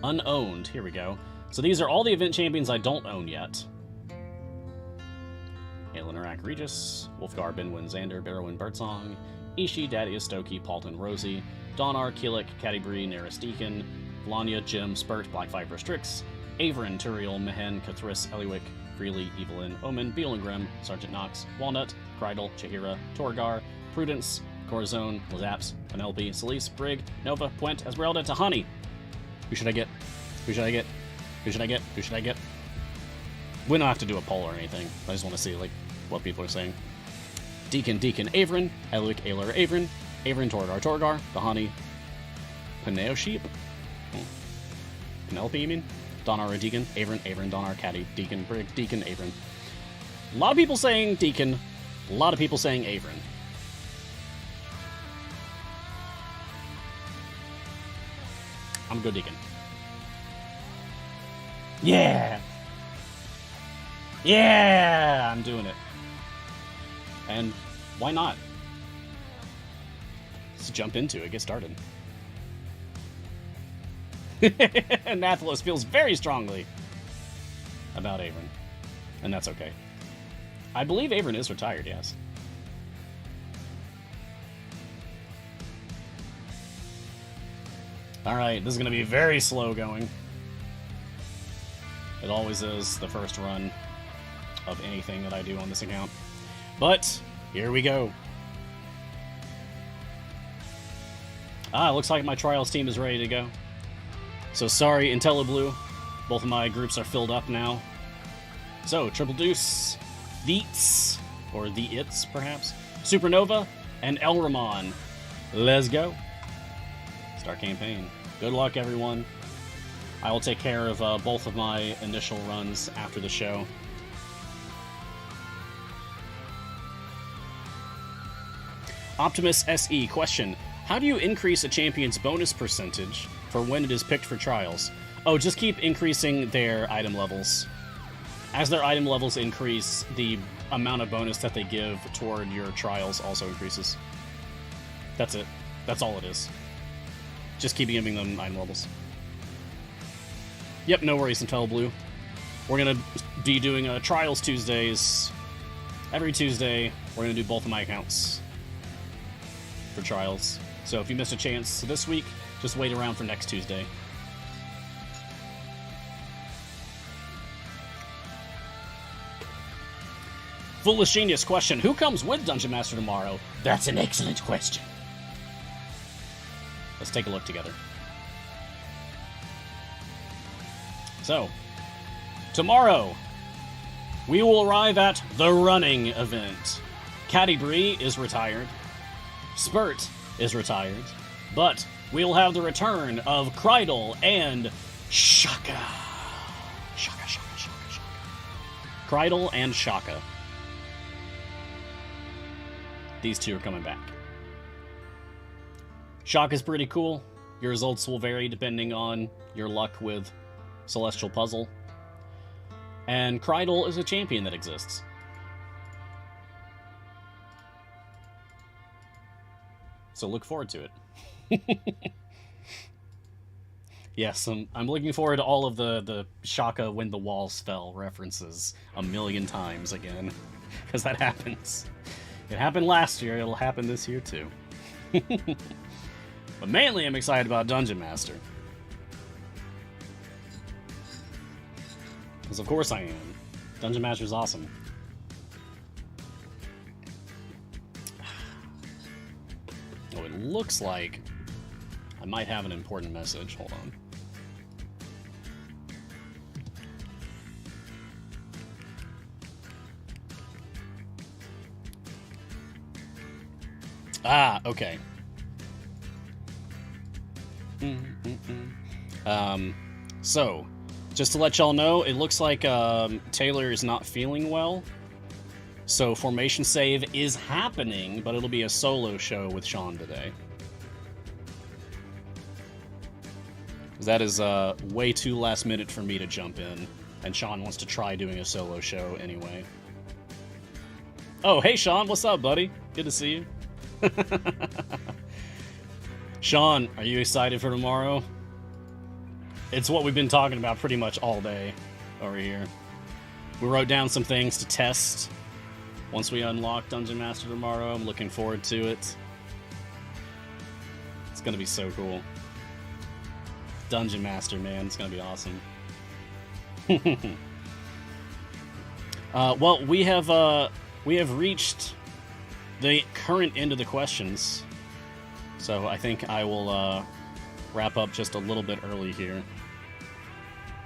Unowned, here we go. So these are all the event champions I don't own yet. Aelin Arak Regis, Wolfgar, Benwin, Xander, Barrowin, Birdsong, Ishi, Daddy Stoki, Paulton, Rosie, Donar, Keelik, Catti-brie, Neris Deacon, Vlania, Jim, Spurt, Black Viper, Strix, Averin, Turiel, Mehen, Cathris, Eliwick, Freely, Evelyn, Omen, Beelengrim, Sergeant Knox, Walnut, Krydal, Chihira, Torgar, Prudence, Corazon, Lazaps, Penelope, Celise, Brig, Nova, Puent, Esmeralda, Tahani. Who should I get? Who should I get? Who should I get? Who should I get? We don't have to do a poll or anything. I just want to see, what people are saying. Deacon, Averin, Eliwick, Aelor, Averin, Torgar, Tahani, Penelope? Penelope, you mean? Donar or Deacon? Averin, Donar, Catti, Deacon, Brig, Deacon, Averin. A lot of people saying Deacon. A lot of people saying Averin. I'm gonna go Deacon. Yeah! Yeah! I'm doing it. And why not? Let's jump into it, get started. Nathalos feels very strongly about Averin. And that's okay. I believe Averin is retired, yes. Alright, this is going to be very slow going. It always is the first run of anything that I do on this account. But here we go. It looks like my Trials team is ready to go. So sorry, IntelliBlue. Both of my groups are filled up now. So, Triple Deuce, Theets, or the Its, perhaps, Supernova, and Elramon. Let's go. Start campaign. Good luck, everyone. I will take care of both of my initial runs after the show. Optimus SE, question. How do you increase a champion's bonus percentage for when it is picked for trials? Oh, just keep increasing their item levels. As their item levels increase, the amount of bonus that they give toward your trials also increases. That's it. That's all it is. Just keep giving them item levels. Yep, no worries, IntelliBlue. We're going to be doing Trials Tuesdays. Every Tuesday, we're going to do both of my accounts for Trials. So if you missed a chance this week, just wait around for next Tuesday. Foolish Genius, question. Who comes with Dungeon Master tomorrow? That's an excellent question. Let's take a look together. So, tomorrow, we will arrive at the running event. Caddy Bree is retired. Spurt is retired. But we'll have the return of Krydle and Shaka. Shaka. Krydle and Shaka. These two are coming back. Shaka's pretty cool. Your results will vary depending on your luck with Celestial Puzzle. And Krydle is a champion that exists. So look forward to it. Yes, I'm looking forward to all of the Shaka when the walls fell references a million times again. Because that happens. It happened last year, it'll happen this year too. But mainly I'm excited about Dungeon Master. Because of course I am. Dungeon Master's awesome. Oh, it looks like I might have an important message. Hold on. Okay. So, just to let y'all know, it looks like Taylor is not feeling well. So Formation Save is happening, but it'll be a solo show with Sean today. That is way too last minute for me to jump in, and Sean wants to try doing a solo show anyway. Oh, hey Sean, what's up, buddy? Good to see you. Sean, are you excited for tomorrow? It's what we've been talking about pretty much all day over here. We wrote down some things to test once we unlock Dungeon Master tomorrow. I'm looking forward to it. It's gonna be so cool. Dungeon Master, man, it's gonna be awesome. Well, we have reached the current end of the questions, so I think I will wrap up just a little bit early here,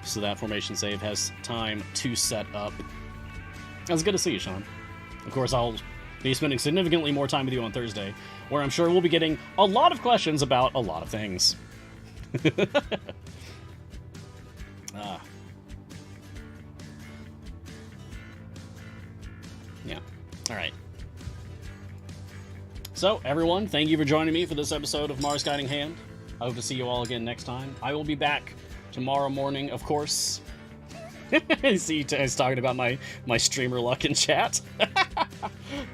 so that Formation Save has time to set up. It was good to see you, Sean. Of course, I'll be spending significantly more time with you on Thursday, where I'm sure we'll be getting a lot of questions about a lot of things. Yeah. All right. So, everyone, thank you for joining me for this episode of Mars Guiding Hand. I hope to see you all again next time. I will be back tomorrow morning, of course. See, he's talking about my streamer luck in chat.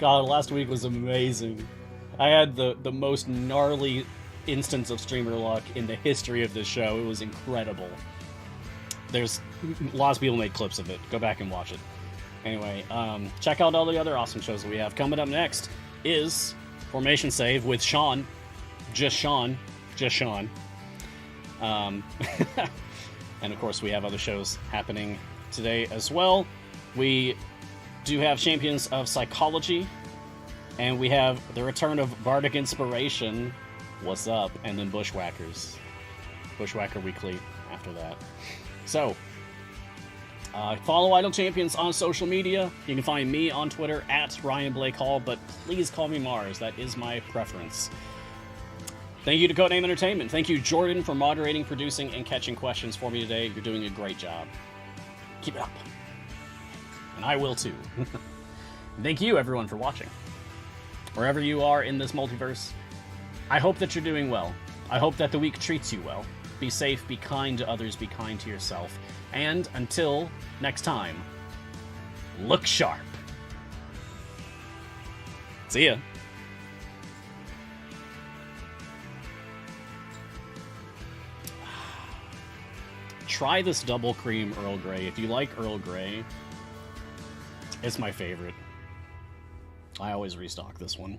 God, last week was amazing. I had the most gnarly instance of streamer luck in the history of this show. It was incredible. There's lots of people made clips of it. Go back and watch it. Anyway, check out all the other awesome shows that we have. Coming up next is Formation Save with Sean. Just Sean. And of course, we have other shows happening today as well. We do have Champions of Psychology, and we have the return of Bardic Inspiration. What's up? And then Bushwhackers. Bushwhacker Weekly after that. So, follow Idle Champions on social media. You can find me on Twitter at Ryan Blake Hall, but please call me Mars. That is my preference. Thank you to Codename Entertainment. Thank you, Jordan, for moderating, producing, and catching questions for me today. You're doing a great job. Keep it up. And I will too. Thank you, everyone, for watching. Wherever you are in this multiverse, I hope that you're doing well. I hope that the week treats you well. Be safe, be kind to others, be kind to yourself. And until next time, look sharp. See ya. Try this double cream Earl Grey. If you like Earl Grey, it's my favorite. I always restock this one.